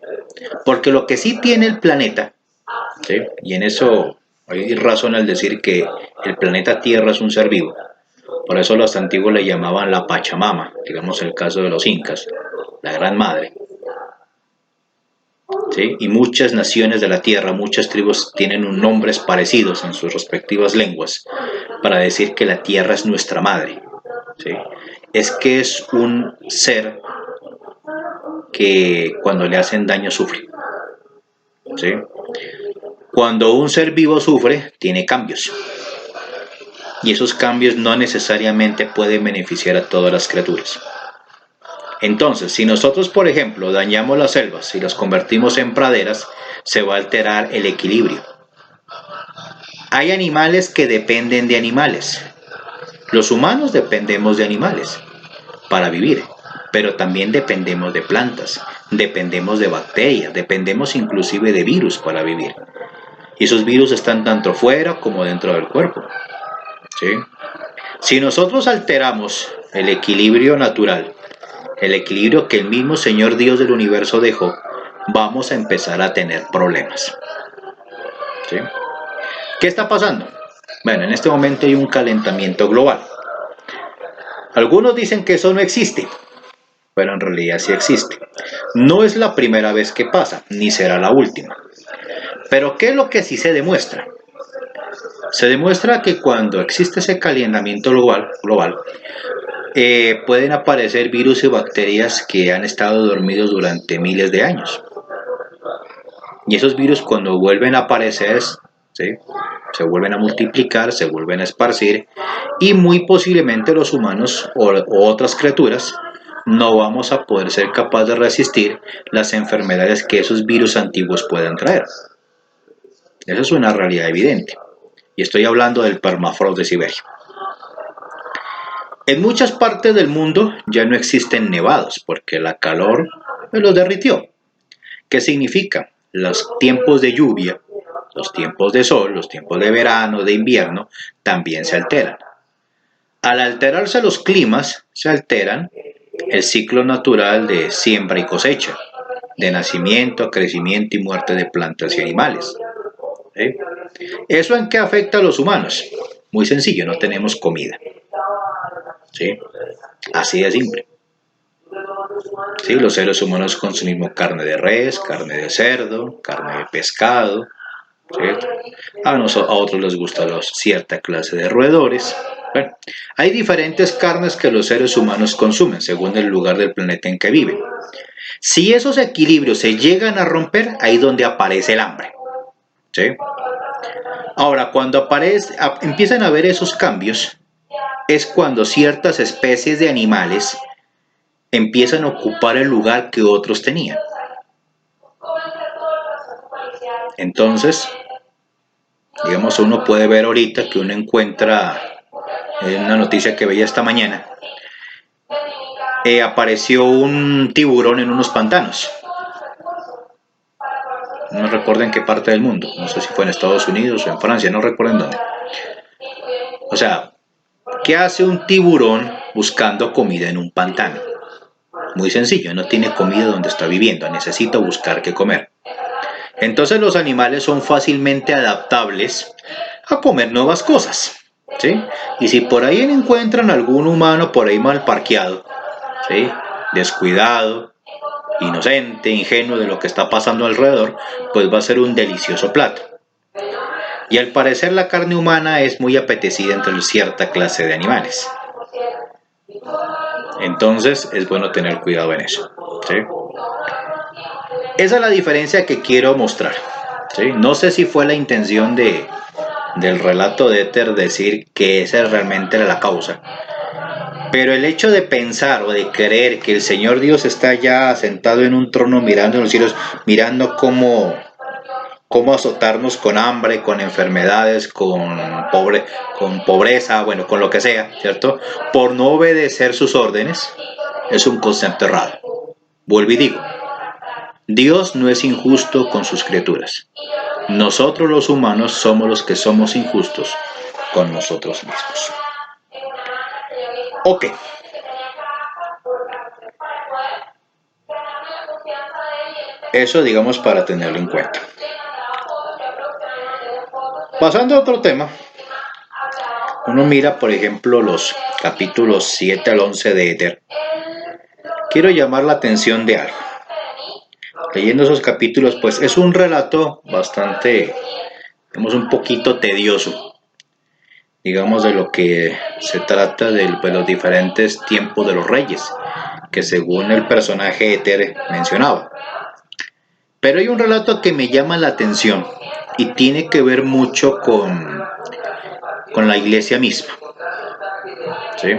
Porque lo que sí tiene el planeta, ¿sí? Y en eso hay razón al decir que el planeta Tierra es un ser vivo. Por eso los antiguos le llamaban la Pachamama, digamos el caso de los incas, la Gran Madre. ¿Sí? Y muchas naciones de la Tierra, muchas tribus tienen nombres parecidos en sus respectivas lenguas para decir que la Tierra es nuestra madre. ¿Sí? Es que es un ser que cuando le hacen daño sufre. ¿Sí? Cuando un ser vivo sufre, tiene cambios. Y esos cambios no necesariamente pueden beneficiar a todas las criaturas. Entonces, si nosotros, por ejemplo, dañamos las selvas y las convertimos en praderas, se va a alterar el equilibrio. Hay animales que dependen de animales. Los humanos dependemos de animales para vivir, pero también dependemos de plantas, dependemos de bacterias, dependemos inclusive de virus para vivir. Y esos virus están tanto fuera como dentro del cuerpo. ¿Sí? Si nosotros alteramos el equilibrio natural, el equilibrio que el mismo Señor Dios del universo dejó, vamos a empezar a tener problemas. ¿Sí? ¿Qué está pasando? Bueno, en este momento hay un calentamiento global. Algunos dicen que eso no existe, pero en realidad sí existe. No es la primera vez que pasa, ni será la última. Pero ¿qué es lo que sí se demuestra? Se demuestra que cuando existe ese calentamiento global, pueden aparecer virus y bacterias que han estado dormidos durante miles de años. Y esos virus cuando vuelven a aparecer, ¿sí?, se vuelven a multiplicar, se vuelven a esparcir y muy posiblemente los humanos o otras criaturas no vamos a poder ser capaces de resistir las enfermedades que esos virus antiguos puedan traer. Eso es una realidad evidente. Y estoy hablando del permafrost de Siberia. En muchas partes del mundo ya no existen nevados porque la calor los derritió. ¿Qué significa? Los tiempos de lluvia, los tiempos de sol, los tiempos de verano, de invierno, también se alteran. Al alterarse los climas, se alteran el ciclo natural de siembra y cosecha, de nacimiento, crecimiento y muerte de plantas y animales. ¿Sí? ¿Eso en qué afecta a los humanos? Muy sencillo, no tenemos comida. ¿Sí? Así de simple. ¿Sí? Los seres humanos consumimos carne de res, carne de cerdo, carne de pescado. ¿Cierto? A otros les gusta cierta clase de roedores. Bueno, hay diferentes carnes que los seres humanos consumen según el lugar del planeta en que viven. Si esos equilibrios se llegan a romper, ahí es donde aparece el hambre. ¿Sí? Ahora, cuando empiezan a haber esos cambios, es cuando ciertas especies de animales empiezan a ocupar el lugar que otros tenían. Entonces, digamos, uno puede ver ahorita que uno encuentra, en una noticia que veía esta mañana, apareció un tiburón en unos pantanos. No recuerdo en qué parte del mundo, no sé si fue en Estados Unidos o en Francia, no recuerdo en dónde. O sea, ¿qué hace un tiburón buscando comida en un pantano? Muy sencillo, no tiene comida donde está viviendo, necesita buscar qué comer. Entonces los animales son fácilmente adaptables a comer nuevas cosas, ¿sí? Y si por ahí encuentran algún humano por ahí mal parqueado, ¿sí?, descuidado, inocente, ingenuo de lo que está pasando alrededor, pues va a ser un delicioso plato. Y al parecer la carne humana es muy apetecida entre cierta clase de animales. Entonces es bueno tener cuidado en eso, ¿sí? Esa es la diferencia que quiero mostrar, ¿sí? No sé si fue la intención del relato de Éter decir que esa realmente era la causa. Pero el hecho de pensar o de creer que el Señor Dios está ya sentado en un trono mirando en los cielos, mirando cómo azotarnos con hambre, con enfermedades, con pobreza, bueno, con lo que sea, ¿cierto? Por no obedecer sus órdenes, es un concepto errado. Vuelvo y digo, Dios no es injusto con sus criaturas. Nosotros los humanos somos los que somos injustos con nosotros mismos. Ok. Eso, digamos, para tenerlo en cuenta. Pasando a otro tema, uno mira, por ejemplo, los capítulos 7 al 11 de Éter. Quiero llamar la atención de algo. Leyendo esos capítulos, pues es un relato bastante, digamos, un poquito tedioso, digamos, de lo que se trata de los diferentes tiempos de los reyes, que según el personaje Éter mencionaba. Pero hay un relato que me llama la atención y tiene que ver mucho con la iglesia misma. ¿Sí?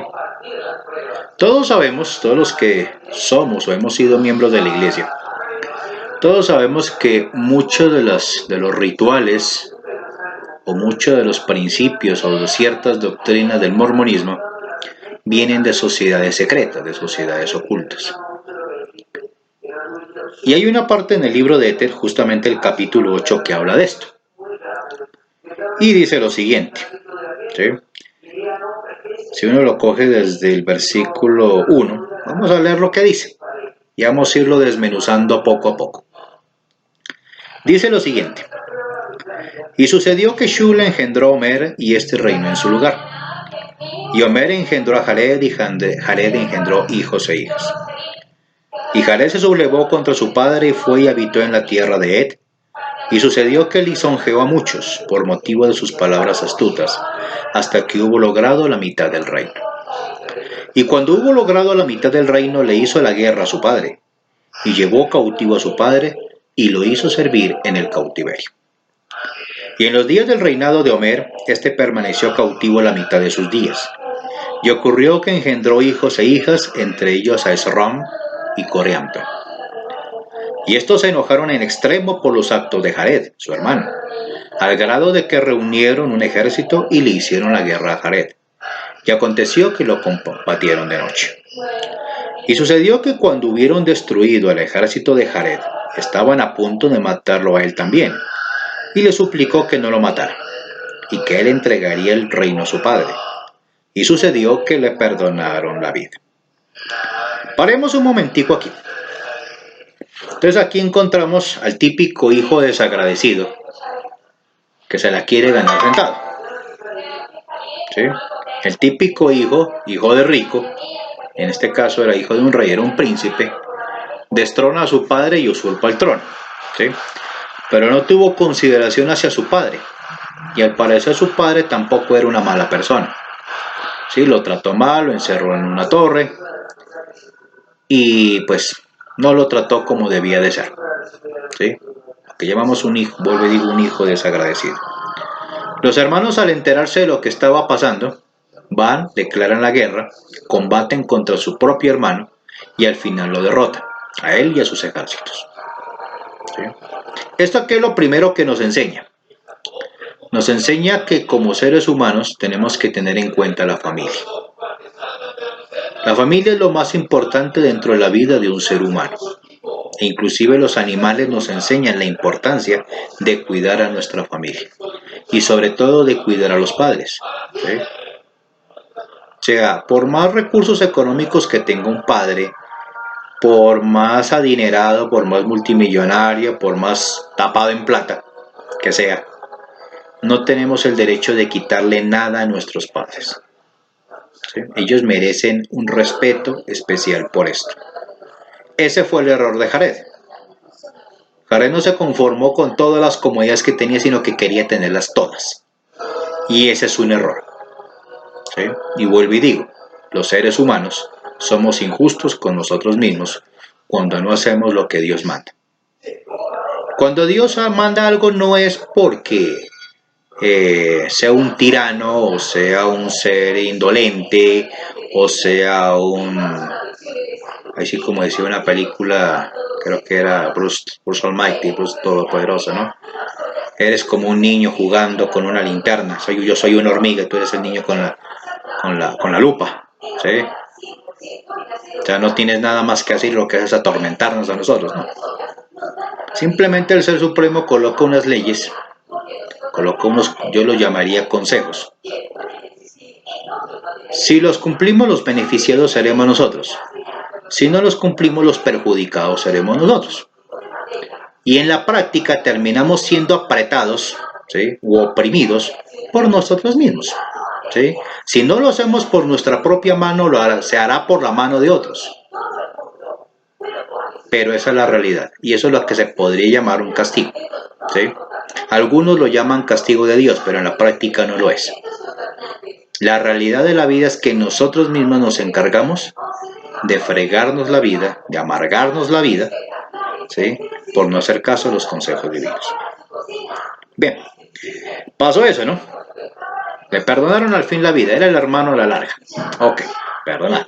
Todos sabemos, todos los que somos o hemos sido miembros de la iglesia, todos sabemos que muchos de los rituales o muchos de los principios o de ciertas doctrinas del mormonismo vienen de sociedades secretas, de sociedades ocultas. Y hay una parte en el libro de Éter, justamente el capítulo 8, que habla de esto. Y dice lo siguiente, ¿sí? Si uno lo coge desde el versículo 1, vamos a leer lo que dice y vamos a irlo desmenuzando poco a poco. Dice lo siguiente: y sucedió que Shul engendró a Homer y este reinó en su lugar. Y Homer engendró a Jared y Jared engendró hijos e hijas. Y Jared se sublevó contra su padre y fue y habitó en la tierra de Ed. Y sucedió que lisonjeó a muchos por motivo de sus palabras astutas, hasta que hubo logrado la mitad del reino. Y cuando hubo logrado la mitad del reino, le hizo la guerra a su padre, y llevó cautivo a su padre, y lo hizo servir en el cautiverio. Y en los días del reinado de Homer, éste permaneció cautivo la mitad de sus días. Y ocurrió que engendró hijos e hijas, entre ellos a Esrom y Coreamto. Y estos se enojaron en extremo por los actos de Jared, su hermano, al grado de que reunieron un ejército y le hicieron la guerra a Jared. Y aconteció que lo combatieron de noche. Y sucedió que cuando hubieron destruido al ejército de Jared, estaban a punto de matarlo a él también, y le suplicó que no lo matara, y que él entregaría el reino a su padre. Y sucedió que le perdonaron la vida. Paremos un momentico aquí. Entonces aquí encontramos al típico hijo desagradecido que se la quiere ganar sentado. ¿Sí? El típico hijo de rico, en este caso era hijo de un rey, era un príncipe, destrona a su padre y usurpa el trono. ¿Sí? Pero no tuvo consideración hacia su padre, y al parecer su padre tampoco era una mala persona. ¿Sí? Lo trató mal, lo encerró en una torre, y pues no lo trató como debía de ser. ¿Sí? Lo que llamamos un hijo, vuelvo y digo, un hijo desagradecido. Los hermanos, al enterarse de lo que estaba pasando, van, declaran la guerra, combaten contra su propio hermano y al final lo derrotan, a él y a sus ejércitos. ¿Sí? Esto aquí es lo primero que nos enseña. Nos enseña que como seres humanos tenemos que tener en cuenta la familia. La familia es lo más importante dentro de la vida de un ser humano. E inclusive los animales nos enseñan la importancia de cuidar a nuestra familia. Y sobre todo de cuidar a los padres. ¿Sí? O sea, por más recursos económicos que tenga un padre, por más adinerado, por más multimillonario, por más tapado en plata que sea, no tenemos el derecho de quitarle nada a nuestros padres. ¿Sí? Ellos merecen un respeto especial por esto. Ese fue el error de Jared. Jared no se conformó con todas las comodidades que tenía, sino que quería tenerlas todas. Y ese es un error. ¿Sí? Y vuelvo y digo, los seres humanos somos injustos con nosotros mismos cuando no hacemos lo que Dios manda. Cuando Dios manda algo no es porque sea un tirano o sea un ser indolente o sea así como decía una película, creo que era Bruce Almighty, Bruce Todopoderoso, ¿no? Eres como un niño jugando con una linterna, yo soy una hormiga y tú eres el niño con la lupa, ¿sí? O sea, no tienes nada más que hacer, lo que haces es atormentarnos a nosotros, ¿no? Simplemente el Ser Supremo coloca unas leyes, coloca yo lo llamaría consejos. Si los cumplimos, los beneficiados seremos nosotros. Si no los cumplimos, los perjudicados seremos nosotros. Y en la práctica terminamos siendo apretados, ¿sí? U oprimidos por nosotros mismos. ¿Sí? Si no lo hacemos por nuestra propia mano, se hará por la mano de otros. Pero esa es la realidad. Y eso es lo que se podría llamar un castigo. ¿Sí? Algunos lo llaman castigo de Dios, pero en la práctica no lo es. La realidad de la vida es que nosotros mismos nos encargamos de fregarnos la vida, de amargarnos la vida, ¿sí? Por no hacer caso a los consejos divinos. Bien, pasó eso, ¿no? Le perdonaron al fin la vida, era el hermano a la larga. Ok, perdonar.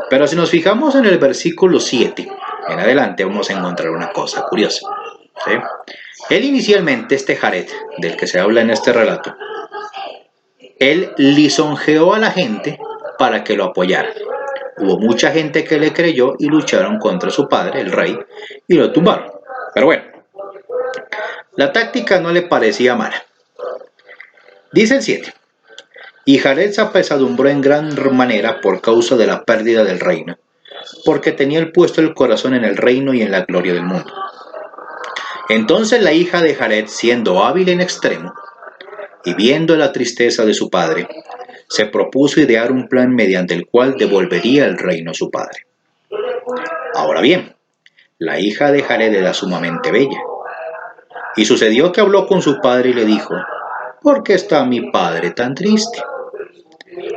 Pero si nos fijamos en el versículo 7, en adelante vamos a encontrar una cosa curiosa. ¿Sí? Él inicialmente, este Jared, del que se habla en este relato, él lisonjeó a la gente para que lo apoyara. Hubo mucha gente que le creyó y lucharon contra su padre, el rey, y lo tumbaron. Pero bueno, la táctica no le parecía mala. Dice el 7. Y Jared se apesadumbró en gran manera por causa de la pérdida del reino, porque tenía el puesto el corazón en el reino y en la gloria del mundo. Entonces la hija de Jared, siendo hábil en extremo, y viendo la tristeza de su padre, se propuso idear un plan mediante el cual devolvería el reino a su padre. Ahora bien, la hija de Jared era sumamente bella, y sucedió que habló con su padre y le dijo: ¿por qué está mi padre tan triste?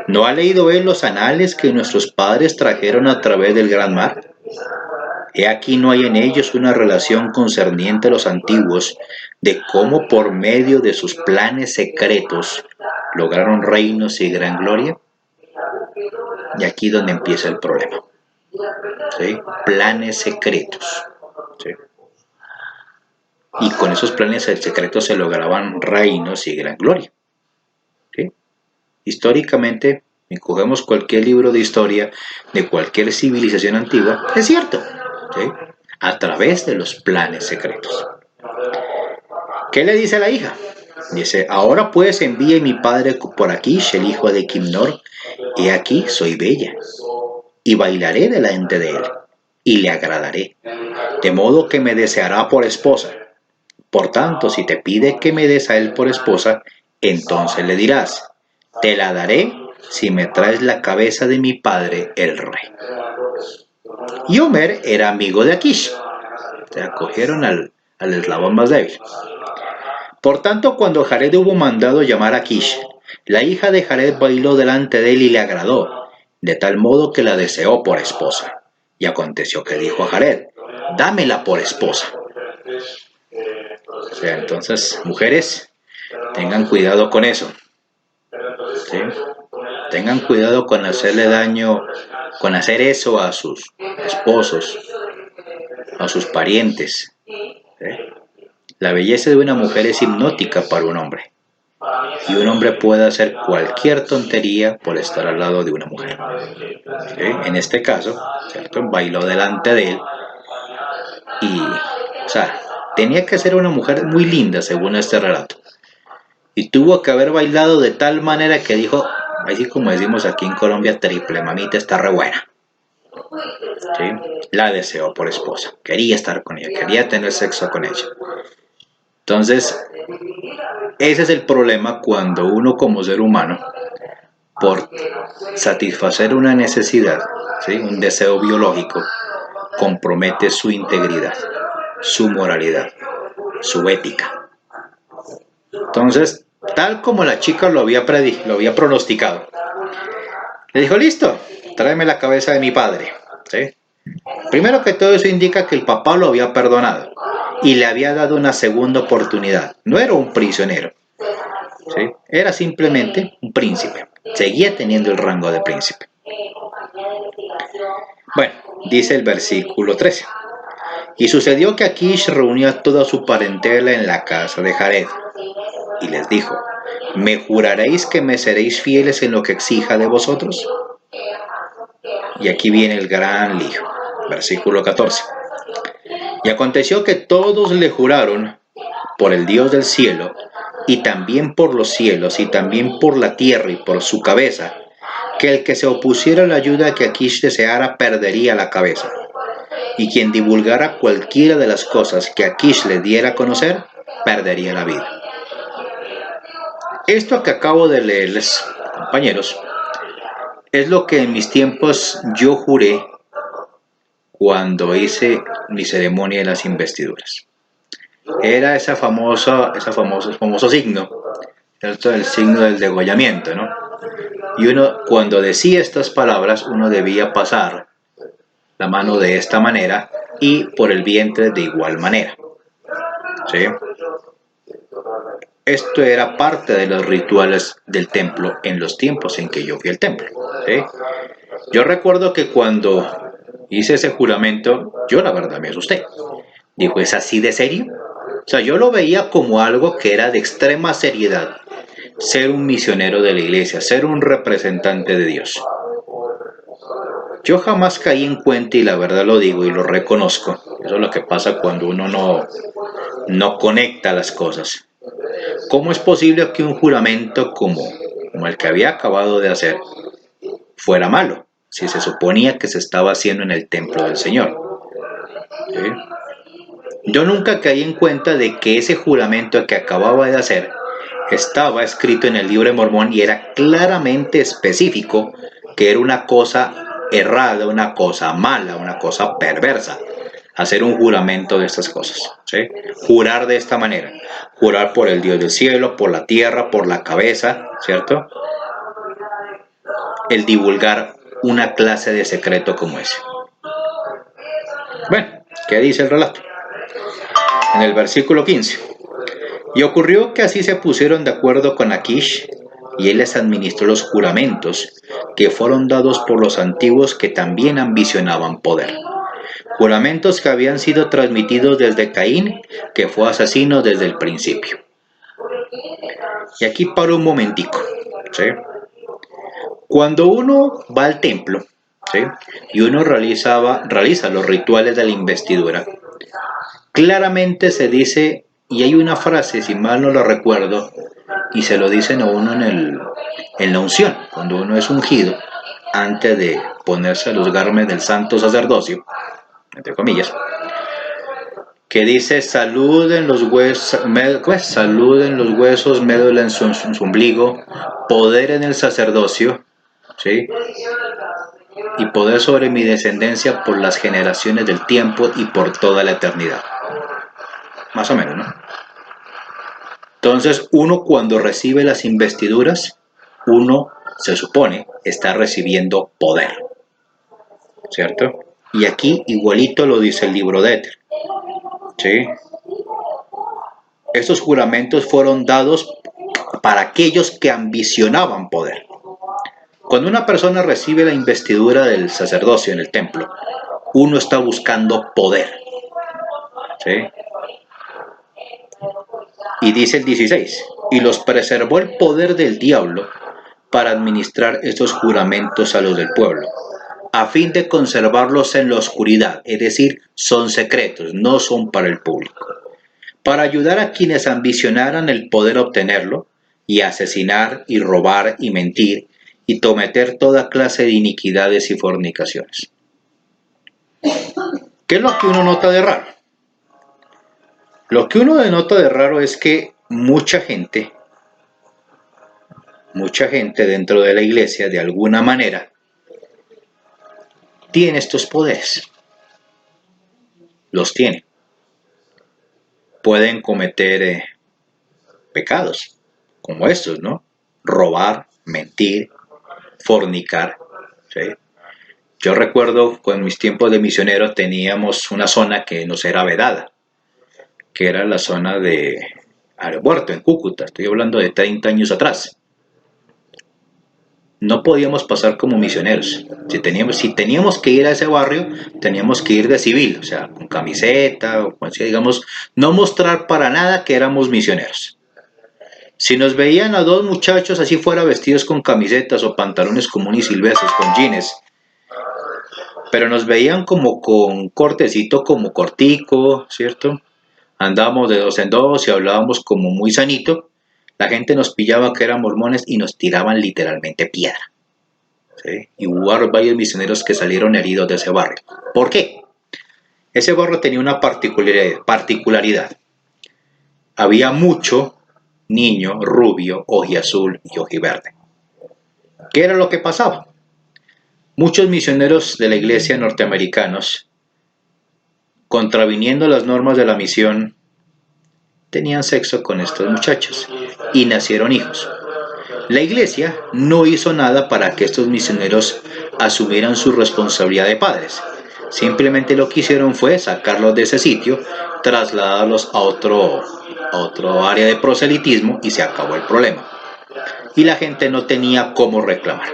¿No ha leído él los anales que nuestros padres trajeron a través del gran mar? He aquí no hay en ellos una relación concerniente a los antiguos, de cómo por medio de sus planes secretos lograron reinos y gran gloria. Y aquí donde empieza el problema. ¿Sí? Planes secretos. ¿Sí? Y con esos planes secretos se lograban reinos y gran gloria. ¿Sí? Históricamente, si cogemos cualquier libro de historia de cualquier civilización antigua, es cierto. ¿Sí? A través de los planes secretos. ¿Qué le dice a la hija? Dice: ahora pues envíe mi padre por Akish, el hijo de Kimnor, y aquí soy bella, y bailaré delante de él, y le agradaré, de modo que me deseará por esposa. Por tanto, si te pide que me des a él por esposa, entonces le dirás: te la daré si me traes la cabeza de mi padre el rey. Y Homer era amigo de Akish. Se acogieron al eslabón más débil. Por tanto, cuando Jared hubo mandado llamar a Kish, la hija de Jared bailó delante de él y le agradó, de tal modo que la deseó por esposa. Y aconteció que dijo a Jared: dámela por esposa. O sea, entonces, mujeres, tengan cuidado con eso. ¿Sí? Tengan cuidado con hacerle daño, con hacer eso a sus esposos, a sus parientes. ¿Sí? La belleza de una mujer es hipnótica para un hombre. Y un hombre puede hacer cualquier tontería por estar al lado de una mujer. ¿Sí? En este caso, ¿cierto? Bailó delante de él y, o sea, tenía que ser una mujer muy linda según este relato. Y tuvo que haber bailado de tal manera que dijo, así como decimos aquí en Colombia, triple mamita, está re buena. ¿Sí? La deseó por esposa, quería estar con ella, quería tener sexo con ella. Entonces, ese es el problema cuando uno como ser humano, por satisfacer una necesidad, ¿sí? Un deseo biológico, compromete su integridad, su moralidad, su ética. Entonces, tal como la chica lo había pronosticado, le dijo: listo, tráeme la cabeza de mi padre. ¿Sí? Primero que todo, eso indica que el papá lo había perdonado y le había dado una segunda oportunidad. No era un prisionero. ¿Sí? Era simplemente un príncipe. Seguía teniendo el rango de príncipe. Bueno, dice el versículo 13. Y sucedió que Akish reunió a toda su parentela en la casa de Jared y les dijo: ¿me juraréis que me seréis fieles en lo que exija de vosotros? Y aquí viene el gran lío. Versículo 14. Y aconteció que todos le juraron por el Dios del cielo, y también por los cielos, y también por la tierra y por su cabeza, que el que se opusiera a la ayuda que Akish deseara perdería la cabeza. Y quien divulgara cualquiera de las cosas que Akish le diera a conocer, perdería la vida. Esto que acabo de leerles, compañeros, es lo que en mis tiempos yo juré cuando hice mi ceremonia de las investiduras. Era ese famoso signo, ¿cierto? El signo del degollamiento, ¿no? Y uno, cuando decía estas palabras, uno debía pasar la mano de esta manera y por el vientre de igual manera. ¿Sí? Esto era parte de los rituales del templo en los tiempos en que yo fui al templo. ¿Sí? Yo recuerdo que cuando hice ese juramento, yo la verdad me asusté. Dijo: ¿es así de serio? O sea, yo lo veía como algo que era de extrema seriedad. Ser un misionero de la iglesia, ser un representante de Dios. Yo jamás caí en cuenta, y la verdad lo digo y lo reconozco. Eso es lo que pasa cuando uno no conecta las cosas. ¿Cómo es posible que un juramento como como el que había acabado de hacer, fuera malo, si se suponía que se estaba haciendo en el templo del Señor. ¿Sí? Yo nunca caí en cuenta de que ese juramento que acababa de hacer estaba escrito en el libro de Mormón y era claramente específico que era una cosa errada, una cosa mala, una cosa perversa, hacer un juramento de estas cosas, ¿sí? Jurar de esta manera, jurar por el Dios del cielo, por la tierra, por la cabeza, ¿cierto? El divulgar una clase de secreto como ese. Bueno, ¿qué dice el relato? En el versículo 15. Y ocurrió que así se pusieron de acuerdo con Akish, y él les administró los juramentos que fueron dados por los antiguos que también ambicionaban poder. Juramentos que habían sido transmitidos desde Caín, que fue asesino desde el principio. Y aquí paro un momentico, ¿sí? Cuando uno va al templo, ¿sí? Y uno realiza los rituales de la investidura, claramente se dice, y hay una frase, si mal no lo recuerdo, y se lo dicen a uno en la unción, cuando uno es ungido, antes de ponerse a los garmes del santo sacerdocio, entre comillas, que dice salud en los huesos, médula en su ombligo, poder en el sacerdocio, ¿sí? Y poder sobre mi descendencia por las generaciones del tiempo y por toda la eternidad. Más o menos, ¿no? Entonces, uno cuando recibe las investiduras, uno se supone está recibiendo poder, ¿cierto? Y aquí igualito lo dice el libro de Éter, ¿sí? Estos juramentos fueron dados para aquellos que ambicionaban poder. Cuando una persona recibe la investidura del sacerdocio en el templo, uno está buscando poder, ¿sí? Y dice el 16, y los preservó el poder del diablo para administrar estos juramentos a los del pueblo, a fin de conservarlos en la oscuridad, es decir, son secretos, no son para el público, para ayudar a quienes ambicionaran el poder obtenerlo, y asesinar, y robar, y mentir, y cometer toda clase de iniquidades y fornicaciones. ¿Qué es lo que uno nota de raro? Lo que uno denota de raro es que mucha gente dentro de la iglesia, de alguna manera, tiene estos poderes. Los tiene. Pueden cometer pecados, como estos, ¿no? Robar, mentir, fornicar, ¿sí? Yo recuerdo con mis tiempos de misionero teníamos una zona que nos era vedada, que era la zona de aeropuerto en Cúcuta, estoy hablando de 30 años atrás. No podíamos pasar como misioneros. Si teníamos que ir a ese barrio, teníamos que ir de civil, o sea, con camiseta, o digamos, no mostrar para nada que éramos misioneros. Si nos veían a dos muchachos así fuera vestidos con camisetas o pantalones comunes y silvestres, con jeans, pero nos veían como con cortecito como cortico, ¿cierto? Andábamos de dos en dos y hablábamos como muy sanito. La gente nos pillaba que eran mormones y nos tiraban literalmente piedra, ¿sí? Y hubo varios misioneros que salieron heridos de ese barrio. ¿Por qué? Ese barrio tenía una particularidad. Había mucho niño rubio, ojiazul y ojiverde. ¿Qué era lo que pasaba? Muchos misioneros de la iglesia norteamericanos, contraviniendo las normas de la misión, tenían sexo con estos muchachos y nacieron hijos. La iglesia no hizo nada para que estos misioneros asumieran su responsabilidad de padres. Simplemente lo que hicieron fue sacarlos de ese sitio, trasladarlos a otro área de proselitismo y se acabó el problema. Y la gente no tenía cómo reclamar.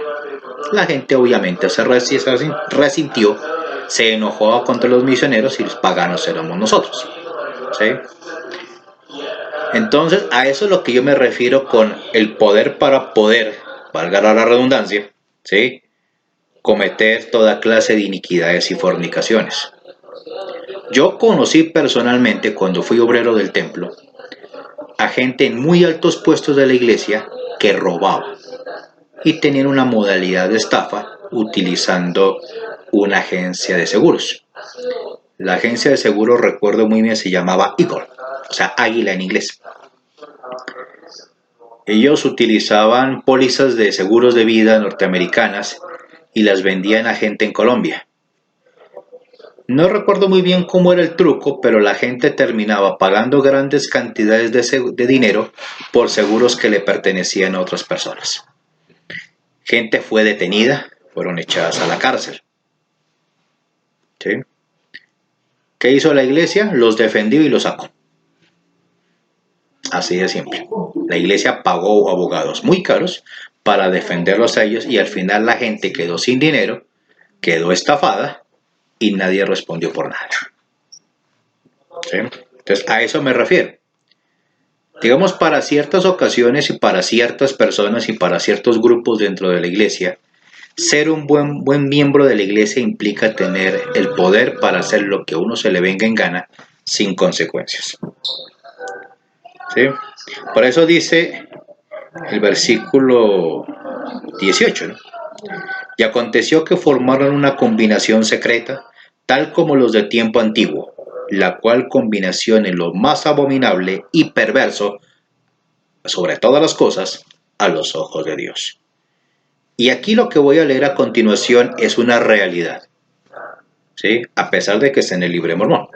La gente obviamente se resintió, se enojó contra los misioneros y los paganos éramos nosotros, ¿sí? Entonces, a eso es lo que yo me refiero con el poder para poder, valga la redundancia, ¿sí? Cometer toda clase de iniquidades y fornicaciones. Yo conocí personalmente, cuando fui obrero del templo, a gente en muy altos puestos de la iglesia que robaba. y tenían una modalidad de estafa utilizando una agencia de seguros. La agencia de seguros, recuerdo muy bien, se llamaba Eagle, o sea, águila en inglés. Ellos utilizaban pólizas de seguros de vida norteamericanas y las vendían a gente en Colombia. No recuerdo muy bien cómo era el truco, pero la gente terminaba pagando grandes cantidades de dinero por seguros que le pertenecían a otras personas. Gente fue detenida, fueron echadas a la cárcel. ¿Sí? ¿Qué hizo la iglesia? Los defendió y los sacó. Así de simple. La iglesia pagó abogados muy caros para defenderlos a ellos y al final la gente quedó sin dinero, quedó estafada y nadie respondió por nada. ¿Sí? Entonces a eso me refiero. Digamos, para ciertas ocasiones y para ciertas personas y para ciertos grupos dentro de la iglesia, ser un buen miembro de la iglesia implica tener el poder para hacer lo que a uno se le venga en gana sin consecuencias. ¿Sí? Por eso dice el versículo 18, ¿no? Y aconteció que formaron una combinación secreta, tal como los de tiempo antiguo, la cual combinación es lo más abominable y perverso, sobre todas las cosas, a los ojos de Dios. Y aquí lo que voy a leer a continuación es una realidad, ¿sí? A pesar de que está en el libro de Mormón.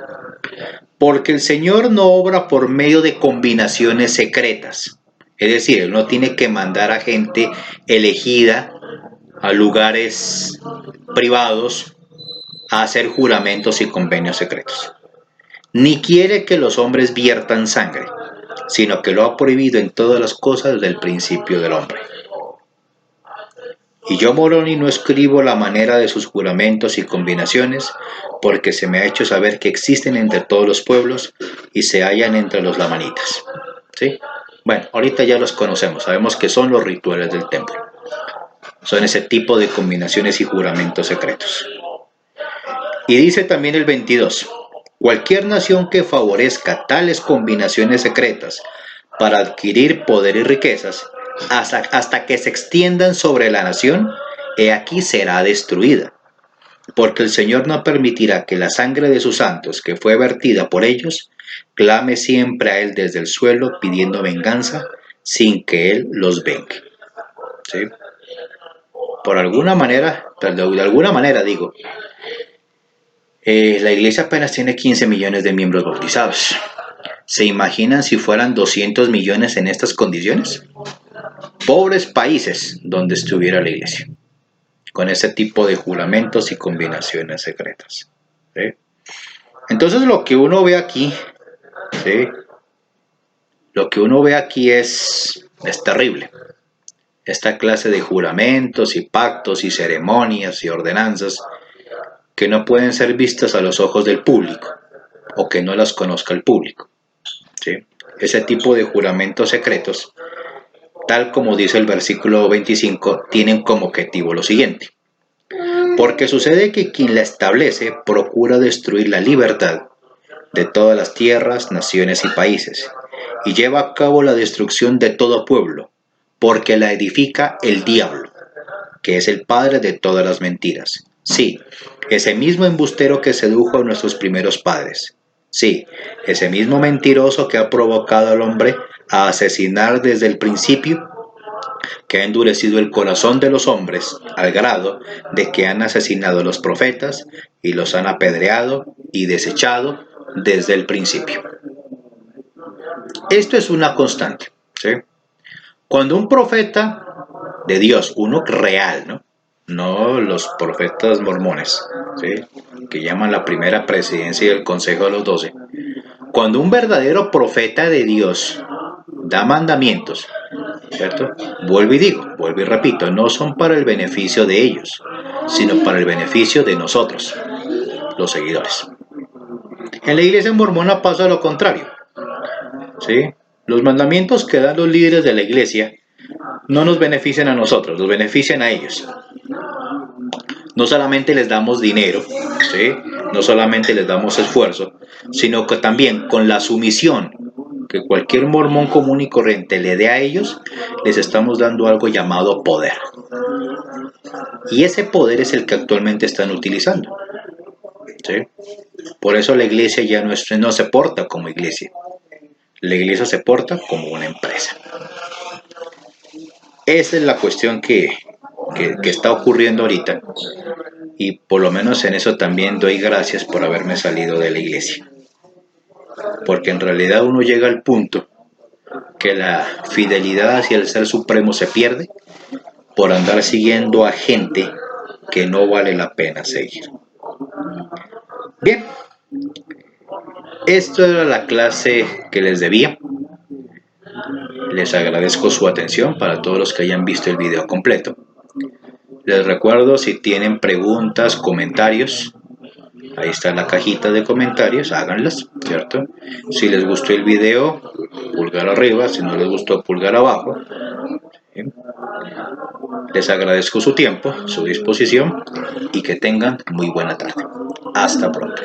Porque el Señor no obra por medio de combinaciones secretas. Es decir, Él no tiene que mandar a gente elegida a lugares privados a hacer juramentos y convenios secretos. Ni quiere que los hombres viertan sangre, sino que lo ha prohibido en todas las cosas desde el principio del hombre. Y yo, Moroni, no escribo la manera de sus juramentos y combinaciones, porque se me ha hecho saber que existen entre todos los pueblos y se hallan entre los lamanitas. ¿Sí? Bueno, ahorita ya los conocemos, sabemos que son los rituales del templo. Son ese tipo de combinaciones y juramentos secretos. Y dice también el 22, cualquier nación que favorezca tales combinaciones secretas para adquirir poder y riquezas, hasta que se extiendan sobre la nación, he aquí será destruida. Porque el Señor no permitirá que la sangre de sus santos, que fue vertida por ellos, clame siempre a Él desde el suelo pidiendo venganza, sin que Él los vengue. ¿Sí? Por alguna manera, de alguna manera digo, la iglesia apenas tiene 15 millones de miembros bautizados. ¿Se imaginan si fueran 200 millones en estas condiciones? Pobres países donde estuviera la iglesia, con ese tipo de juramentos y combinaciones secretas. ¿Sí? Entonces lo que uno ve aquí, ¿sí? Lo que uno ve aquí es terrible. Esta clase de juramentos y pactos y ceremonias y ordenanzas que no pueden ser vistas a los ojos del público o que no las conozca el público. ¿Sí? Ese tipo de juramentos secretos, tal como dice el versículo 25, tienen como objetivo lo siguiente. Porque sucede que quien la establece procura destruir la libertad de todas las tierras, naciones y países, y lleva a cabo la destrucción de todo pueblo, porque la edifica el diablo, que es el padre de todas las mentiras. Sí, ese mismo embustero que sedujo a nuestros primeros padres. Sí, ese mismo mentiroso que ha provocado al hombre a asesinar desde el principio, que ha endurecido el corazón de los hombres al grado de que han asesinado a los profetas y los han apedreado y desechado desde el principio. Esto es una constante, ¿sí? Cuando un profeta de Dios, uno real, no los profetas mormones, ¿sí? Que llaman la primera presidencia y el consejo de los 12. Cuando un verdadero profeta de Dios da mandamientos, ¿cierto? Vuelvo y repito, no son para el beneficio de ellos, sino para el beneficio de nosotros, los seguidores. En la iglesia mormona pasa lo contrario, ¿sí? Los mandamientos que dan los líderes de la iglesia no nos benefician a nosotros, los benefician a ellos. No solamente les damos dinero, ¿sí? No solamente les damos esfuerzo, sino que también con la sumisión que cualquier mormón común y corriente le dé a ellos, les estamos dando algo llamado poder. Y ese poder es el que actualmente están utilizando. ¿Sí? Por eso la iglesia ya no se porta como iglesia. La iglesia se porta como una empresa. Esa es la cuestión que está ocurriendo ahorita. Y por lo menos en eso también doy gracias por haberme salido de la iglesia. Porque en realidad uno llega al punto que la fidelidad hacia el Ser Supremo se pierde por andar siguiendo a gente que no vale la pena seguir. Bien, esto era la clase que les debía. Les agradezco su atención para todos los que hayan visto el video completo. Les recuerdo, si tienen preguntas, comentarios, ahí está la cajita de comentarios, háganlas, ¿cierto? Si les gustó el video, pulgar arriba, si no les gustó, pulgar abajo. ¿Sí? Les agradezco su tiempo, su disposición y que tengan muy buena tarde. Hasta pronto.